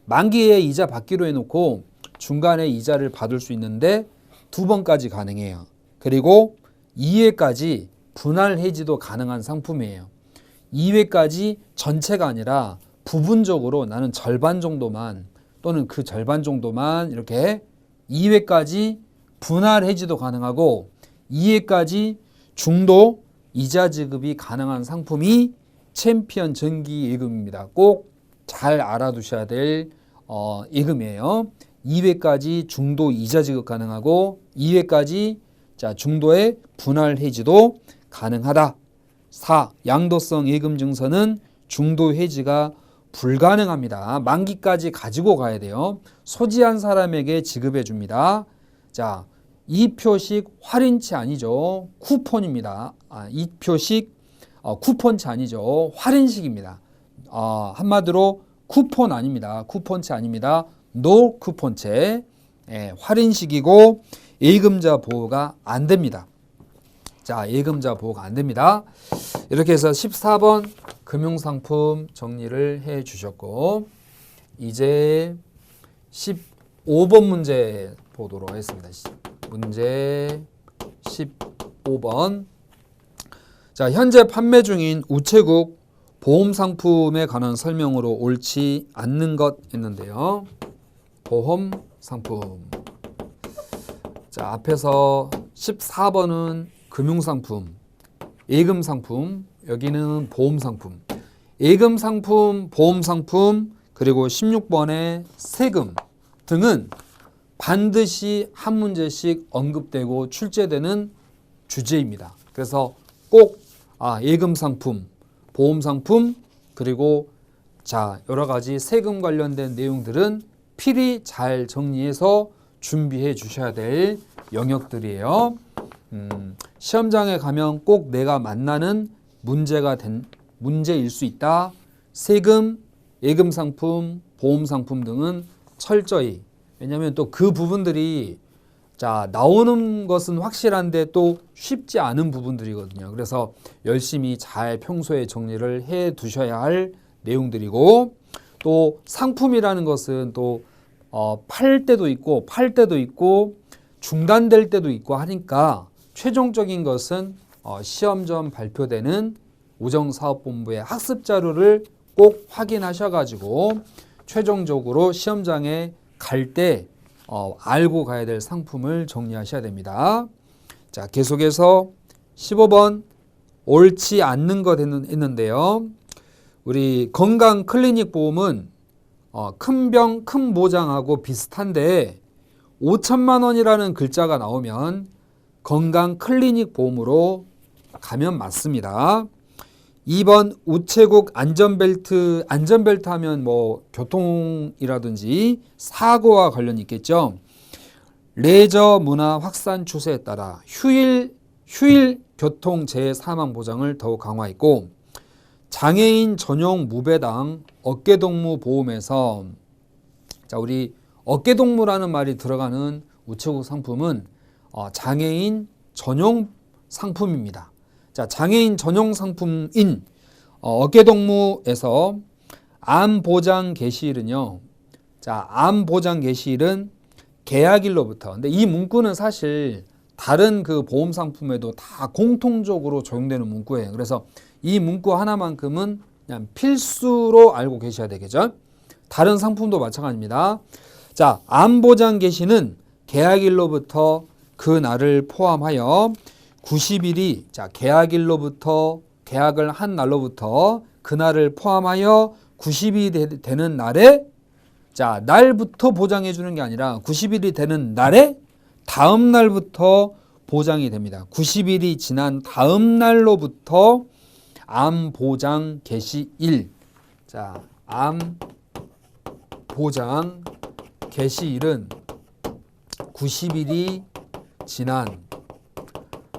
만기에 이자 받기로 해놓고 중간에 이자를 받을 수 있는데 2번까지 가능해요. 그리고 2회까지 분할 해지도 가능한 상품이에요. 2회까지 전체가 아니라 부분적으로 나는 절반 정도만 또는 그 절반 정도만 이렇게 2회까지 분할 해지도 가능하고 2회까지 중도 이자 지급이 가능한 상품이 챔피언 정기 예금입니다. 꼭 잘 알아두셔야 될 예금이에요. 2회까지 중도 이자 지급 가능하고 2회까지 중도의 분할 해지도 가능하다. 4. 양도성 예금 증서는 중도 해지가 불가능합니다. 만기까지 가지고 가야 돼요. 소지한 사람에게 지급해 줍니다. 자, 이 표식 할인치 아니죠. 쿠폰입니다. 이 표식 쿠폰치 아니죠. 할인식입니다. 한마디로 쿠폰 아닙니다. 쿠폰치 아닙니다. 노 쿠폰체. 할인식이고 예금자 보호가 안 됩니다. 자, 예금자 보호가 안 됩니다. 이렇게 해서 14번 금융상품 정리를 해 주셨고, 이제 15번 문제 보도록 하겠습니다. 문제 15번. 자, 현재 판매 중인 우체국 보험 상품에 관한 설명으로 옳지 않는 것 했는데요. 보험 상품. 자, 앞에서 14번은 금융상품, 예금상품, 여기는 보험상품. 예금상품, 보험상품, 그리고 16번의 세금 등은 반드시 한 문제씩 언급되고 출제되는 주제입니다. 그래서 꼭 예금상품, 보험상품, 그리고 여러 가지 세금 관련된 내용들은 필히 잘 정리해서 준비해 주셔야 될 영역들이에요. 시험장에 가면 꼭 내가 만나는 문제일 수 있다. 세금, 예금상품, 보험상품 등은 철저히, 왜냐하면 또 그 부분들이 나오는 것은 확실한데 또 쉽지 않은 부분들이거든요. 그래서 열심히 잘 평소에 정리를 해 두셔야 할 내용들이고, 또 상품이라는 것은 또 팔 때도 있고 팔 때도 있고 중단될 때도 있고 하니까 최종적인 것은 시험 전 발표되는 우정사업본부의 학습 자료를 꼭 확인하셔가지고 최종적으로 시험장에 갈 때 알고 가야 될 상품을 정리하셔야 됩니다. 자, 계속해서 15번 옳지 않는 것 했는데요. 우리 건강 클리닉 보험은 큰 병, 큰 보장하고 비슷한데 5천만 원이라는 글자가 나오면 건강 클리닉 보험으로 가면 맞습니다. 2번 우체국 안전벨트 하면 뭐 교통이라든지 사고와 관련이 있겠죠. 레저 문화 확산 추세에 따라 휴일 교통 재해 사망 보장을 더욱 강화했고, 장애인 전용 무배당 어깨동무 보험에서 우리 어깨동무라는 말이 들어가는 우체국 상품은 장애인 전용 상품입니다. 자, 장애인 전용 상품인 어깨동무에서 암보장 개시일은요. 자, 암보장 개시일은 계약일로부터. 근데 이 문구는 사실 다른 그 보험 상품에도 다 공통적으로 적용되는 문구예요. 그래서 이 문구 하나만큼은 그냥 필수로 알고 계셔야 되겠죠. 다른 상품도 마찬가지입니다. 자, 암보장 개시는 계약일로부터 그 날을 포함하여 90일이 계약일로부터 계약을 한 날로부터 그날을 포함하여 90일이 되는 날에 날부터 보장해 주는 게 아니라 90일이 되는 날에 다음 날부터 보장이 됩니다. 90일이 지난 다음 날로부터 암보장 개시일. 자, 암보장 개시일은 90일이 지난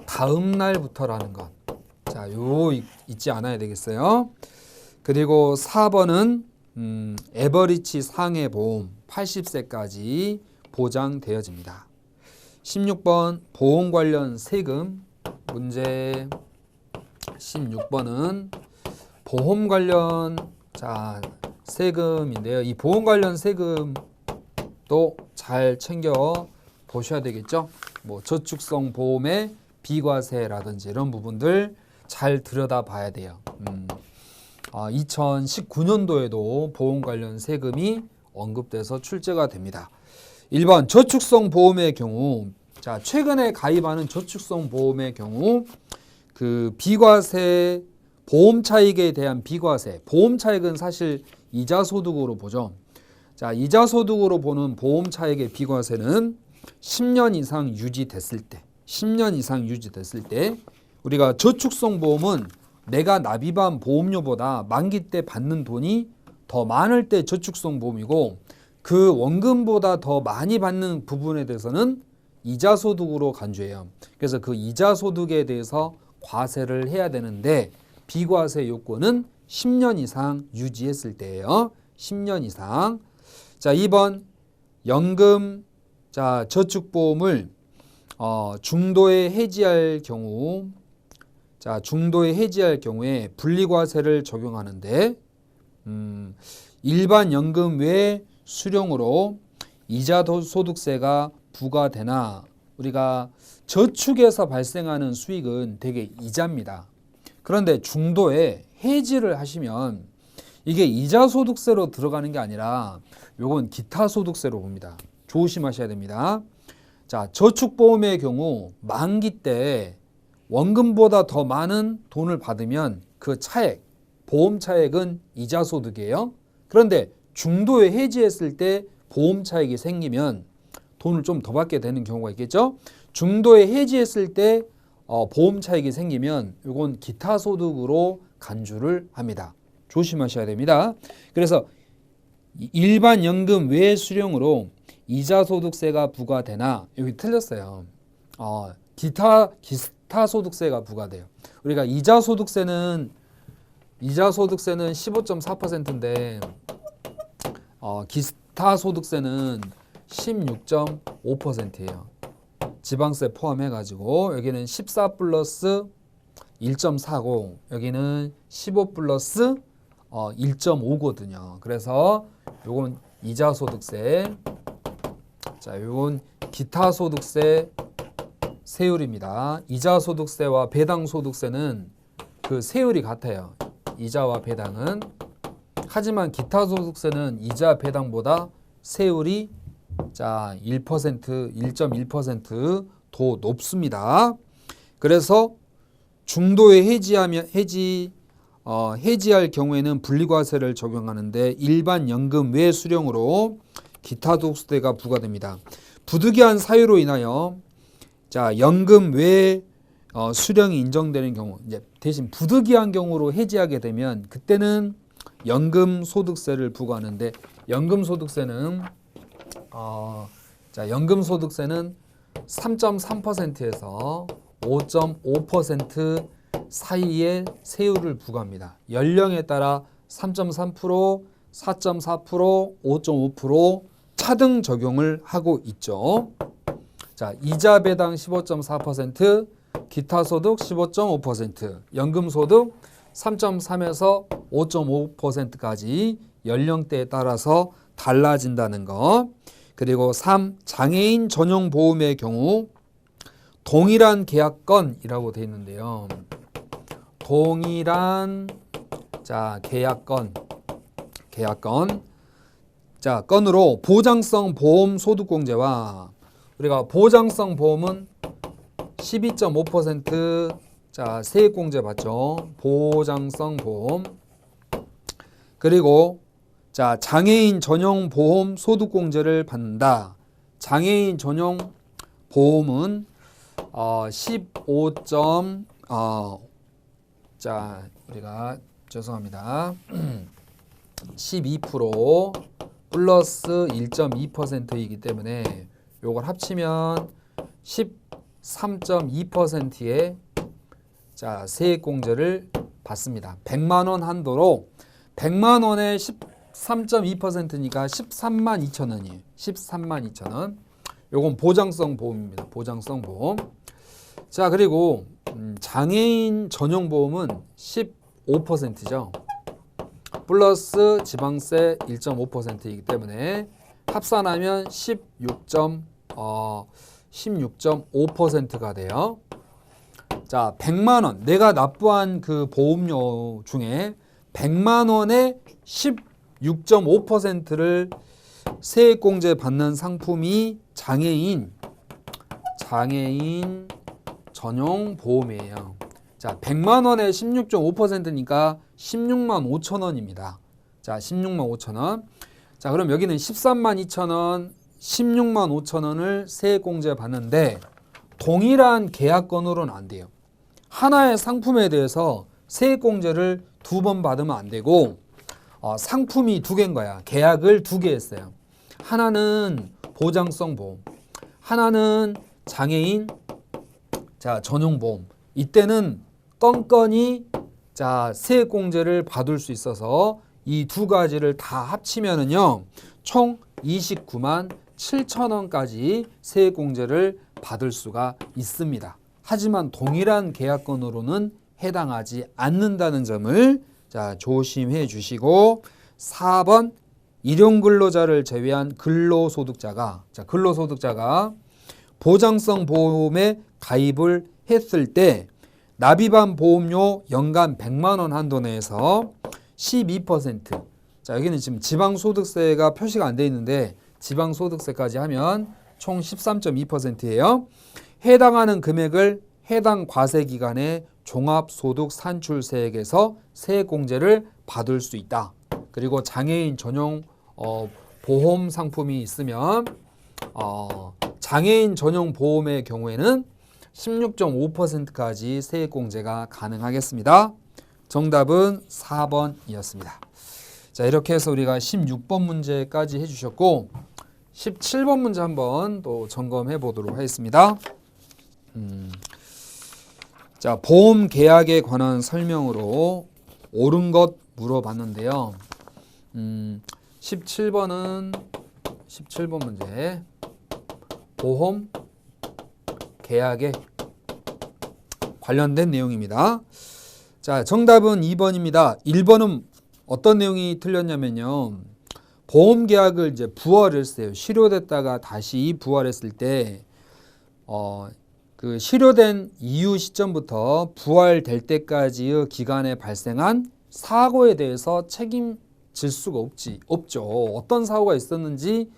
다음 날부터라는 것. 자, 요 잊지 않아야 되겠어요. 그리고 4번은 에버리지 상해 보험 80세까지 보장되어집니다. 16번 보험 관련 세금 문제. 16번은 보험 관련 세금인데요. 이 보험 관련 세금도 잘 챙겨 보셔야 되겠죠. 뭐 저축성 보험의 비과세라든지 이런 부분들 잘 들여다 봐야 돼요. 2019년도에도 보험 관련 세금이 언급돼서 출제가 됩니다. 1번 저축성 보험의 경우, 최근에 가입하는 저축성 보험의 경우 그 비과세 보험 차익에 대한 비과세. 보험 차익은 사실 이자 소득으로 보죠. 자, 이자 소득으로 보는 보험 차익의 비과세는 10년 이상 유지됐을 때, 10년 이상 유지됐을 때 우리가 저축성 보험은 내가 납입한 보험료보다 만기 때 받는 돈이 더 많을 때 저축성 보험이고 그 원금보다 더 많이 받는 부분에 대해서는 이자 소득으로 간주해요. 그래서 그 이자 소득에 대해서 과세를 해야 되는데 비과세 요건은 10년 이상 유지했을 때예요. 10년 이상. 자, 2번 연금 자, 저축보험을 중도에 해지할 경우 자, 중도에 해지할 경우에 분리과세를 적용하는데 일반 연금 외 수령으로 이자 소득세가 부과되나 우리가 저축에서 발생하는 수익은 대개 이자입니다. 그런데 중도에 해지를 하시면 이게 이자 소득세로 들어가는 게 아니라 요건 기타 소득세로 봅니다. 조심하셔야 됩니다. 자, 저축보험의 경우 만기 때 원금보다 더 많은 돈을 받으면 그 차액, 보험 차액은 이자 소득이에요. 그런데 중도에 해지했을 때 보험 차익이 생기면 돈을 좀 더 받게 되는 경우가 있겠죠. 중도에 해지했을 때 보험 차익이 생기면 이건 기타 소득으로 간주를 합니다. 조심하셔야 됩니다. 그래서 일반 연금 외 수령으로 이자 소득세가 부과되나 여기 틀렸어요. 기타 소득세가 부과돼요. 우리가 이자 소득세는 15.4%인데 기타 소득세는 16.5%예요. 지방세 포함해가지고 여기는 14 플러스 1.4고 여기는 15 플러스 1.5거든요. 그래서 요건 이자 소득세, 자, 요건 기타 소득세 세율입니다. 이자 소득세와 배당 소득세는 그 세율이 같아요. 이자와 배당은. 하지만 기타 소득세는 이자 배당보다 세율이 자 1%, 1.1% 더 높습니다. 그래서 중도에 해지할 경우에는 분리과세를 적용하는데 일반 연금 외 수령으로 기타 소득세가 부과됩니다. 부득이한 사유로 인하여 자 연금 외 수령이 인정되는 경우 이제 대신 부득이한 경우로 해지하게 되면 그때는 연금 소득세를 부과하는데 연금 소득세는 3.3%에서 5.5% 사이의 세율을 부과합니다. 연령에 따라 3.3%, 4.4%, 5.5% 차등 적용을 하고 있죠. 자, 이자 배당 15.4%, 기타 소득 15.5%, 연금 소득 3.3에서 5.5%까지 연령대에 따라서 달라진다는 거. 그리고 3. 장애인 전용 보험의 경우 동일한 계약건이라고 되어 있는데요. 동일한 자 계약건 자 건으로 보장성 보험 소득공제와 우리가 보장성 보험은 12.5% 자 세액공제 받죠. 보장성 보험. 그리고 자 장애인 전용 보험 소득공제를 받는다. 장애인 전용 보험은 15. 자 우리가 죄송합니다. 12% 플러스 1.2%이기 때문에 요걸 합치면 13.2%의 자 세액공제를 받습니다. 100만 원 한도로 100만 원에 13.2%니까 13만 2천 원이에요. 13만 2천 원. 요건 보장성 보험입니다. 보장성 보험. 자, 그리고 장애인 전용 보험은 15%죠. 플러스 지방세 1.5%이기 때문에 합산하면 16.5%가 돼요. 자, 100만 원. 내가 납부한 그 보험료 중에 100만 원에 16.5%를 세액공제 받는 상품이 장애인 전용 보험이에요. 자, 100만 원에 16.5%니까 16만 5천 원입니다. 자, 16만 5천 원. 자, 그럼 여기는 13만 2천 원, 16만 5천 원을 세액공제 받는데 동일한 계약건으로는 안 돼요. 하나의 상품에 대해서 세액공제를 2번 받으면 안 되고 상품이 2개인 거야. 계약을 2개 했어요. 하나는 보장성 보험, 하나는 장애인 전용 보험. 이때는 건건이 세액공제를 받을 수 있어서 이 2가지를 다 합치면은요 총 29만 7천 원까지 세액공제를 받을 수가 있습니다. 하지만 동일한 계약건으로는 해당하지 않는다는 점을 조심해 주시고, 4번 일용근로자를 제외한 근로소득자가 보장성 보험에 가입을 했을 때 납입한 보험료 연간 100만 원 한도 내에서 12%. 여기는 지금 지방소득세가 표시가 안 돼 있는데 지방소득세까지 하면 총 13.2%예요. 해당하는 금액을 해당 과세기간의 종합소득산출세액에서 세액공제를 받을 수 있다. 그리고 장애인 전용 보험 상품이 있으면 장애인 전용 보험의 경우에는 16.5%까지 세액공제가 가능하겠습니다. 정답은 4번이었습니다. 자, 이렇게 해서 우리가 16번 문제까지 해주셨고 17번 문제 한번 또 점검해 보도록 하겠습니다. 자, 보험 계약에 관한 설명으로 옳은 것 물어봤는데요. 17번 문제 보험 계약에 관련된 내용입니다. 자, 정답은 2번입니다. 1번은 어떤 내용이 틀렸냐면요. 보험 계약을 이제 부활했어요. 실효됐다가 다시 부활했을 때 그 실효된 이후 시점부터 부활될 때까지의 기간에 발생한 사고에 대해서 책임질 수가 없죠. 어떤 사고가 있었는지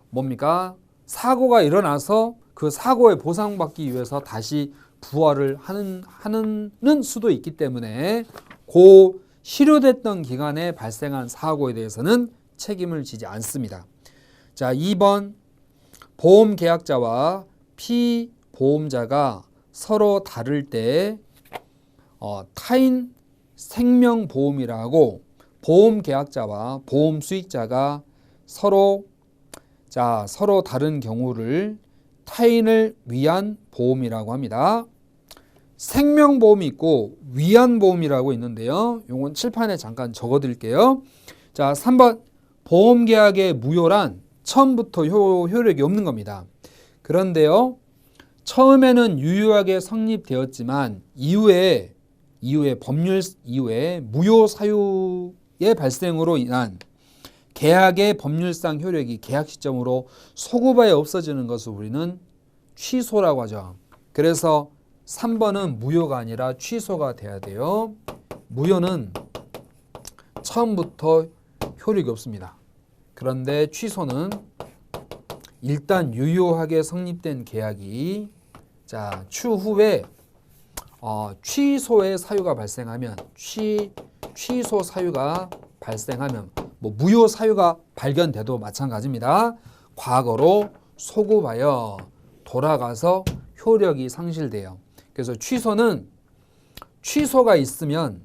뭡니까? 사고가 일어나서 그 사고에 보상받기 위해서 다시 부활을 하는 수도 있기 때문에 그 실효됐던 기간에 발생한 사고에 대해서는 책임을 지지 않습니다. 자, 2번 보험 계약자와 피보험자가 서로 다를 때 타인 생명보험이라고 보험 계약자와 보험 수익자가 서로 다른 경우를 타인을 위한 보험이라고 합니다. 생명보험이 있고 위안보험이라고 있는데요. 요건 칠판에 잠깐 적어드릴게요. 자, 3번 보험계약의 무효란 처음부터 효력이 없는 겁니다. 그런데요, 처음에는 유효하게 성립되었지만 이후에 무효 사유의 발생으로 인한 계약의 법률상 효력이 계약 시점으로 소급하여 없어지는 것을 우리는 취소라고 하죠. 그래서 3번은 무효가 아니라 취소가 돼야 돼요. 무효는 처음부터 효력이 없습니다. 그런데 취소는 일단 유효하게 성립된 계약이 추후에 취소의 사유가 발생하면 취소 사유가 발생하면 무효 사유가 발견돼도 마찬가지입니다. 과거로 소급하여 돌아가서 효력이 상실돼요. 그래서 취소가 있으면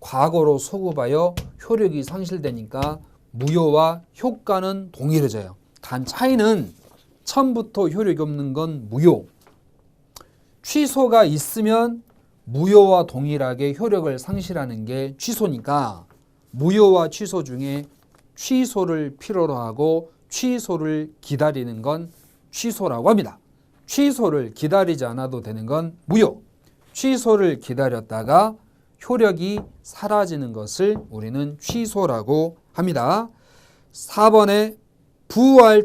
과거로 소급하여 효력이 상실되니까 무효와 효과는 동일해져요. 단 차이는 처음부터 효력이 없는 건 무효, 취소가 있으면 무효와 동일하게 효력을 상실하는 게 취소니까 무효와 취소 중에 취소를 필요로 하고 취소를 기다리는 건 취소라고 합니다. 취소를 기다리지 않아도 되는 건 무효, 취소를 기다렸다가 효력이 사라지는 것을 우리는 취소라고 합니다. 4번에 부활을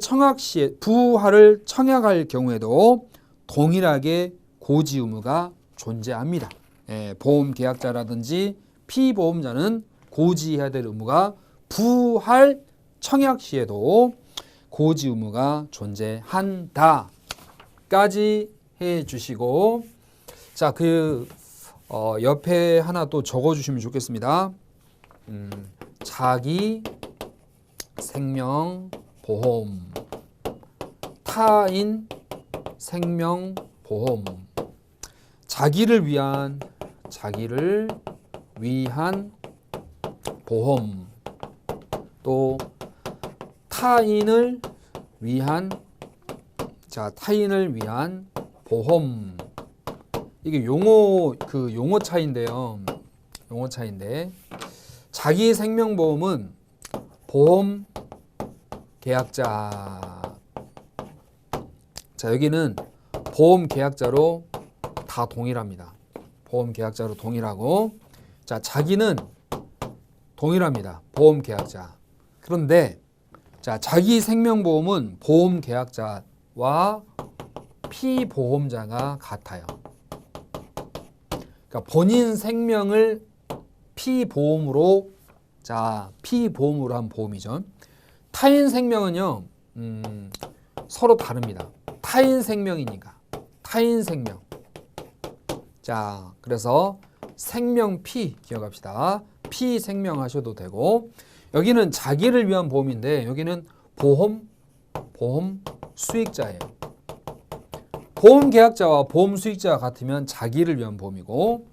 청약할 경우에도 동일하게 고지 의무가 존재합니다. 보험 계약자라든지 피보험자는 고지해야 될 의무가 부활 청약 시에도 고지 의무가 존재한다 까지 해 주시고, 자, 옆에 하나 또 적어주시면 좋겠습니다. 자기 생명보험, 타인 생명보험, 자기를 위한 보험, 또 타인을 위한 보험. 이게 용어 차이인데요. 용어 차이인데 자기 생명보험은 보험 계약자. 자, 여기는 보험 계약자로 다 동일합니다. 보험 계약자로 동일하고, 자, 자기는 동일합니다. 보험 계약자. 그런데 자, 자기 생명보험은 보험 계약자와 피보험자가 같아요. 그러니까 본인 생명을 피보험으로 한 보험이죠. 타인 생명은요, 서로 다릅니다. 타인 생명이니까. 타인 생명. 자, 그래서 생명 피 기억합시다. 피 생명 하셔도 되고, 여기는 자기를 위한 보험인데 여기는 보험 수익자예요. 보험 계약자와 보험 수익자가 같으면 자기를 위한 보험이고,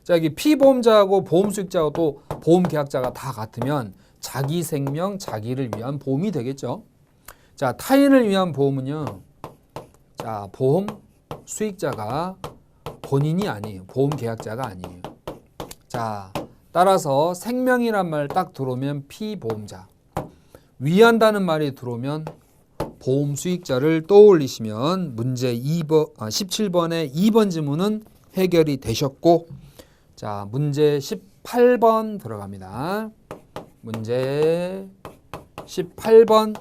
자, 여기 피보험자하고 보험 수익자하고 또 보험 계약자가 다 같으면 자기 생명, 자기를 위한 보험이 되겠죠. 자, 타인을 위한 보험은요, 자, 보험 수익자가 본인이 아니에요. 보험 계약자가 아니에요. 자, 따라서 생명이란 말 딱 들어오면 피보험자, 위한다는 말이 들어오면 보험 수익자를 떠올리시면 문제 17번의 2번 지문은 해결이 되셨고, 자, 문제 18번 들어갑니다. 문제 18번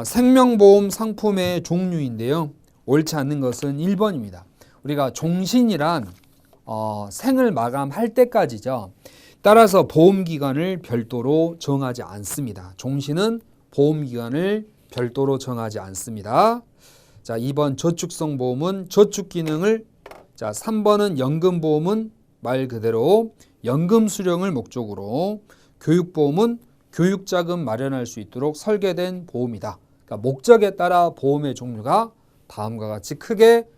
생명보험 상품의 종류인데요. 옳지 않는 것은 1번입니다. 우리가 종신이란 생을 마감할 때까지죠. 따라서 보험기간을 별도로 정하지 않습니다. 종신은 보험기간을 별도로 정하지 않습니다. 자, 2번 저축성 보험은 저축 기능을, 자, 3번은 연금보험은 말 그대로 연금 수령을 목적으로, 교육보험은 교육자금 마련할 수 있도록 설계된 보험이다. 그러니까 목적에 따라 보험의 종류가 다음과 같이 크게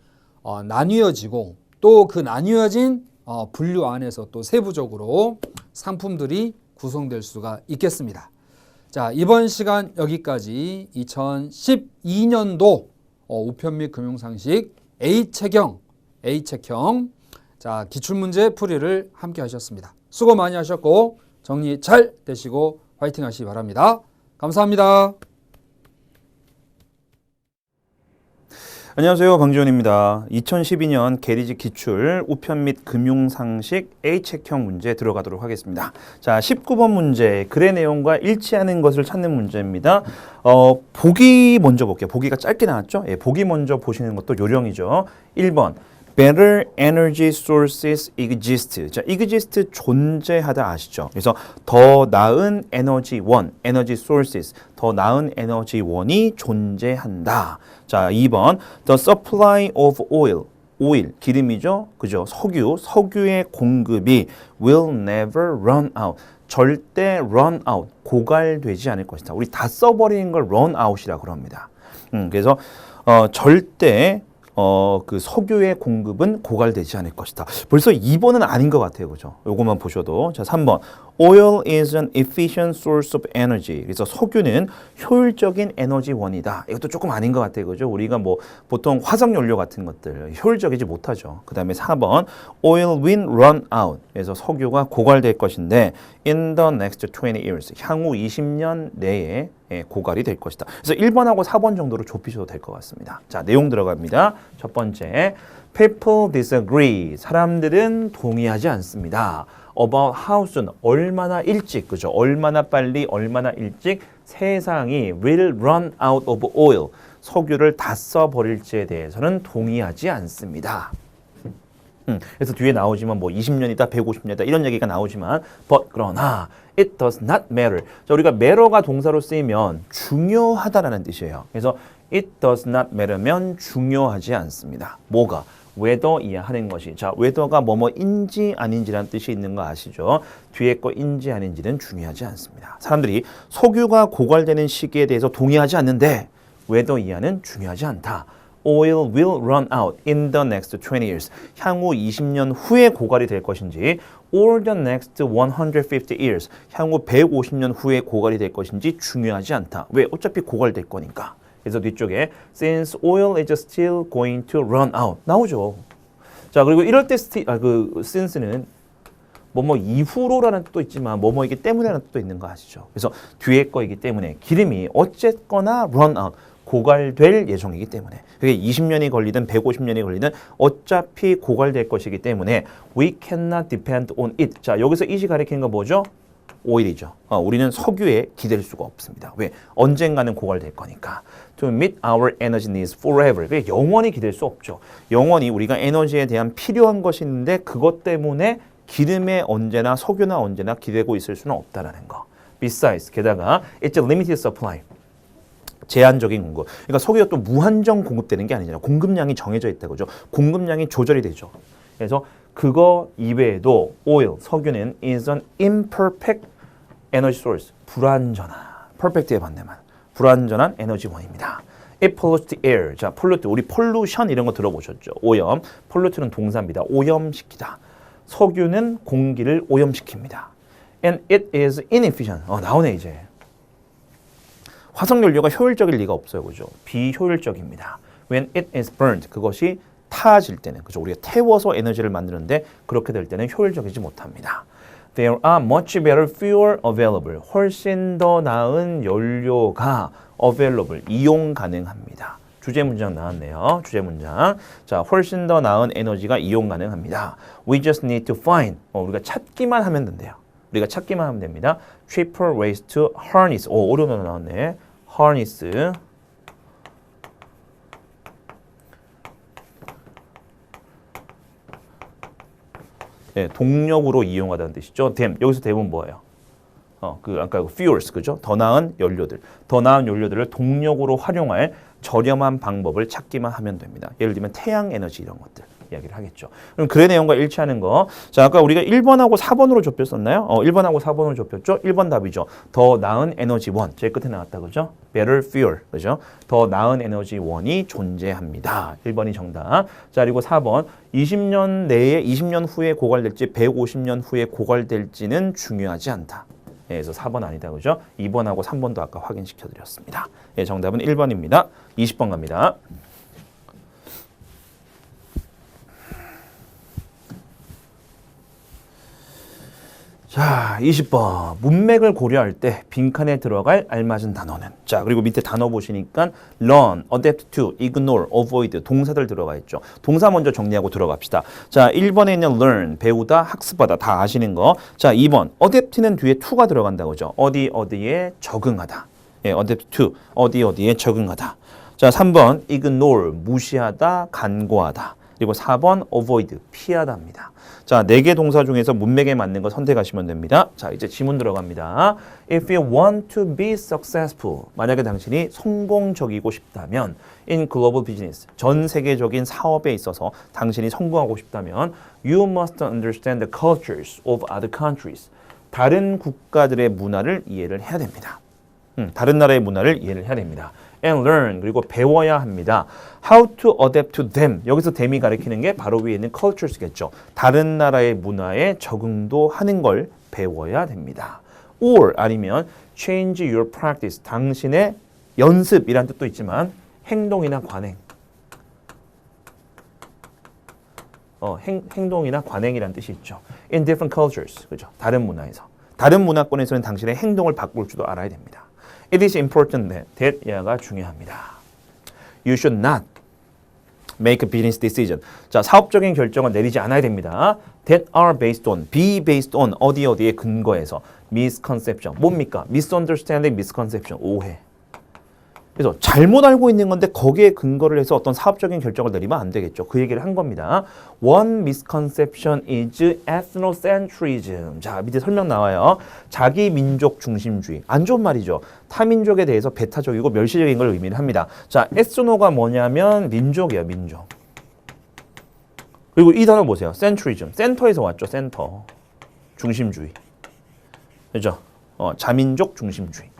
나뉘어지고, 또 그 나뉘어진 분류 안에서 또 세부적으로 상품들이 구성될 수가 있겠습니다. 자, 이번 시간 여기까지 2012년도 우편 및 금융상식 A체형 자, 기출문제 풀이를 함께 하셨습니다. 수고 많이 하셨고 정리 잘 되시고 화이팅 하시기 바랍니다. 감사합니다. 안녕하세요, 방지원입니다. 2012년 계리지 기출 우편 및 금융상식 A체형 문제 들어가도록 하겠습니다. 자, 19번 문제, 글의 내용과 일치하는 것을 찾는 문제입니다. 보기 먼저 볼게요. 보기가 짧게 나왔죠? 예, 보기 먼저 보시는 것도 요령이죠. 1번 Better energy sources exist. 자, exist 존재하다 아시죠? 그래서 더 나은 에너지원, energy sources, 더 나은 에너지원이 존재한다. 자, 2번 The supply of oil, 기름이죠? 그죠? 석유의 공급이 will never run out. 절대 run out, 고갈되지 않을 것이다. 우리 다 써버리는 걸 run out이라고 합니다. 그래서 절대 그 석유의 공급은 고갈되지 않을 것이다. 벌써 2번은 아닌 것 같아요. 그죠? 요것만 보셔도. 자, 3번. Oil is an efficient source of energy. 그래서 석유는 효율적인 에너지원이다. 이것도 조금 아닌 것 같아요. 그죠? 우리가 뭐 보통 화석연료 같은 것들 효율적이지 못하죠. 그 다음에 4번. Oil will run out. 그래서 석유가 고갈될 것인데 in the next 20 years. 향후 20년 내에 고갈이 될 것이다. 그래서 1번하고 4번 정도로 좁히셔도 될 것 같습니다. 자, 내용 들어갑니다. 첫 번째, people disagree. 사람들은 동의하지 않습니다. About how soon, 얼마나 일찍, 그죠? 얼마나 빨리, 얼마나 일찍 세상이 will run out of oil. 석유를 다 써버릴지에 대해서는 동의하지 않습니다. 그래서 뒤에 나오지만 뭐 20년이다, 150년이다 이런 얘기가 나오지만 but 그러나 it does not matter. 자, 우리가 matter가 동사로 쓰이면 중요하다라는 뜻이에요. 그래서 it does not matter면 중요하지 않습니다. 뭐가? whether이야 하는 것이. 자, whether가 뭐뭐인지 아닌지라는 뜻이 있는 거 아시죠? 뒤에 거 인지 아닌지는 중요하지 않습니다. 사람들이 석유가 고갈되는 시기에 대해서 동의하지 않는데 whether 이하는 중요하지 않다. Oil will run out in the next 20 years. 향후 20년 후에 고갈이 될 것인지 or the next 150 years. 향후 150년 후에 고갈이 될 것인지 중요하지 않다. 왜? 어차피 고갈될 거니까. 그래서 뒤쪽에 since oil is still going to run out 나오죠. 자, 그리고 이럴 때 since는 뭐뭐 이후로라는 뜻도 있지만 뭐뭐이기 때문에라는 뜻도 있는 거 아시죠? 그래서 뒤에 거이기 때문에 기름이 어쨌거나 run out 고갈될 예정이기 때문에 그게 20년이 걸리든 150년이 걸리든 어차피 고갈될 것이기 때문에 we cannot depend on it. 자, 여기서 it이 가리키는 거 뭐죠? 오일이죠. 우리는 석유에 기댈 수가 없습니다. 왜? 언젠가는 고갈될 거니까. To meet our energy needs forever. 그게 영원히 기댈 수 없죠. 영원히 우리가 에너지에 대한 필요한 것이 있는데 그것 때문에 기름에 언제나 석유나 언제나 기대고 있을 수는 없다라는 거. Besides, 게다가 it's a limited supply. 제한적인 공급. 그러니까 석유가 또 무한정 공급되는 게 아니잖아요. 공급량이 정해져 있다 그죠? 공급량이 조절이 되죠. 그래서 그거 이외에도 oil, 석유는 is an imperfect energy source. 불완전한, perfect의 반대만. 불완전한 에너지원입니다. It pollutes the air. 자, pollute, 우리 pollution 이런 거 들어보셨죠? 오염. pollute는 동사입니다. 오염시키다. 석유는 공기를 오염시킵니다. And it is inefficient. 나오네 이제. 화석연료가 효율적일 리가 없어요. 그죠? 비효율적입니다. When it is burned. 그것이 타질 때는. 그죠? 우리가 태워서 에너지를 만드는데 그렇게 될 때는 효율적이지 못합니다. There are much better fuel available. 훨씬 더 나은 연료가 available. 이용 가능합니다. 주제 문장 나왔네요. 주제 문장. 자, 훨씬 더 나은 에너지가 이용 가능합니다. We just need to find. 우리가 찾기만 하면 된대요. 우리가 찾기만 하면 됩니다. Cheaper ways to harness. 어려운 단어 나왔네. harness. 네, 동력으로 이용하다는 뜻이죠. them. 여기서 them은 뭐예요? 아까 fuels, 그죠? 더 나은 연료들. 더 나은 연료들을 동력으로 활용할 저렴한 방법을 찾기만 하면 됩니다. 예를 들면 태양 에너지 이런 것들. 이야기를 하겠죠. 그럼 글의 내용과 일치하는 거. 자, 아까 우리가 1번하고 4번으로 좁혔었나요? 1번하고 4번으로 좁혔죠? 1번 답이죠. 더 나은 에너지원. 제일 끝에 나왔다. 그죠? Better fuel. 그죠? 더 나은 에너지원이 존재합니다. 1번이 정답. 자, 그리고 4번. 20년 내에 20년 후에 고갈될지 150년 후에 고갈될지는 중요하지 않다. 그래서 4번 아니다. 그죠? 2번하고 3번도 아까 확인시켜 드렸습니다. 예, 정답은 1번입니다. 20번 갑니다. 자, 20번. 문맥을 고려할 때 빈칸에 들어갈 알맞은 단어는. 자, 그리고 밑에 단어 보시니까 learn, adapt to, ignore, avoid 동사들 들어가 있죠. 동사 먼저 정리하고 들어갑시다. 자, 1번에 있는 learn, 배우다, 학습하다 다 아시는 거. 자, 2번 adapt는 뒤에 to가 들어간다 그죠? 어디에 적응하다. 예, adapt to, 어디에 적응하다. 자, 3번 ignore, 무시하다, 간과하다. 그리고 4번 avoid, 피하다입니다. 자, 4개 동사 중에서 문맥에 맞는 거 선택하시면 됩니다. 자, 이제 지문 들어갑니다. If you want to be successful, 만약에 당신이 성공적이고 싶다면 in global business, 전 세계적인 사업에 있어서 당신이 성공하고 싶다면 you must understand the cultures of other countries. 다른 국가들의 문화를 이해를 해야 됩니다. 다른 나라의 문화를 이해를 해야 됩니다. And learn, 그리고 배워야 합니다. How to adapt to them. 여기서 them이 가리키는 게 바로 위에 있는 cultures겠죠. 다른 나라의 문화에 적응도 하는 걸 배워야 됩니다. Or 아니면 change your practice. 당신의 연습이란 뜻도 있지만 행동이나 관행. 행동이나 관행이란 뜻이 있죠. In different cultures. 그죠? 다른 문화에서. 다른 문화권에서는 당신의 행동을 바꿀 줄도 알아야 됩니다. It is important that 야가 중요합니다. You should not make a business decision. 자, 사업적인 결정을 내리지 않아야 됩니다. That are based on, be based on 어디에 근거해서 misconception. 뭡니까? misunderstanding, misconception. 오해. 그래서 잘못 알고 있는 건데 거기에 근거를 해서 어떤 사업적인 결정을 내리면 안 되겠죠. 그 얘기를 한 겁니다. One misconception is ethnocentrism. 자, 밑에 설명 나와요. 자기 민족 중심주의. 안 좋은 말이죠. 타민족에 대해서 배타적이고 멸시적인 걸 의미를 합니다. 자, ethno가 뭐냐면 민족이에요. 민족. 그리고 이 단어 보세요. centrism. 센터에서 왔죠. 센터. 중심주의. 그죠? 자민족 중심주의.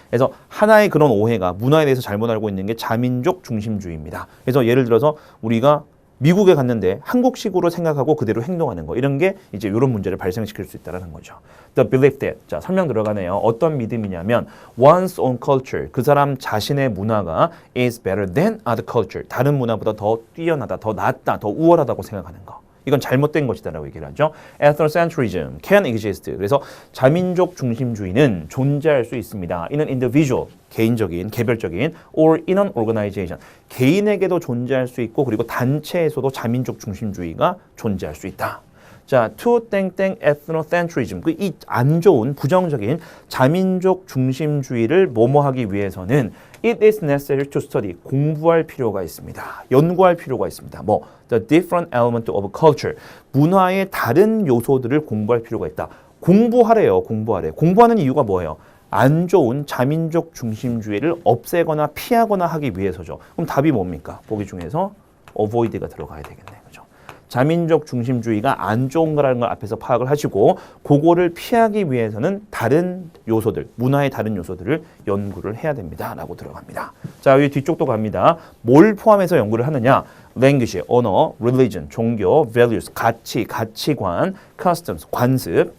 그래서 하나의 그런 오해가 문화에 대해서 잘못 알고 있는 게 자민족 중심주의입니다. 그래서 예를 들어서 우리가 미국에 갔는데 한국식으로 생각하고 그대로 행동하는 거 이런 게 이제 이런 문제를 발생시킬 수 있다는 거죠. The belief that 자 설명 들어가네요. 어떤 믿음이냐면 one's own culture 그 사람 자신의 문화가 is better than other culture 다른 문화보다 더 뛰어나다, 더 낫다, 더 우월하다고 생각하는 거. 이건 잘못된 것이다라고 얘기를 하죠. Ethnocentrism can exist. 그래서 자민족 중심주의는 존재할 수 있습니다. In an individual, 개인적인, 개별적인, or in an organization, 개인에게도 존재할 수 있고 그리고 단체에서도 자민족 중심주의가 존재할 수 있다. 자, to 땡땡 ethnocentrism, 그 이 안 좋은 부정적인 자민족 중심주의를 뭐뭐하기 위해서는 it is necessary to study, 공부할 필요가 있습니다. 연구할 필요가 있습니다. 뭐 the different element of culture, 문화의 다른 요소들을 공부할 필요가 있다. 공부하래요. 공부하래. 공부하는 이유가 뭐예요? 안 좋은 자민족 중심주의를 없애거나 피하거나 하기 위해서죠. 그럼 답이 뭡니까? 보기 중에서 avoid가 들어가야 되겠네요. 그죠? 자민족 중심주의가 안 좋은 거라는 걸 앞에서 파악을 하시고 그거를 피하기 위해서는 다른 요소들, 문화의 다른 요소들을 연구를 해야 됩니다. 라고 들어갑니다. 자, 여기 뒤쪽도 갑니다. 뭘 포함해서 연구를 하느냐? language, 언어, religion, 종교, values, 가치, 가치관, customs, 관습,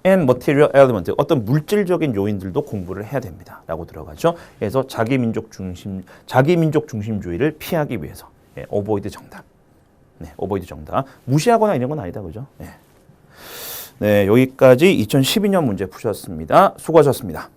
and material element, 어떤 물질적인 요인들도 공부를 해야 됩니다. 라고 들어가죠. 그래서 자기민족 중심주의를 피하기 위해서. 예, avoid 정답. 네, avoid 정답. 무시하거나 이런 건 아니다. 그죠? 네. 네, 여기까지 2012년 문제 푸셨습니다. 수고하셨습니다.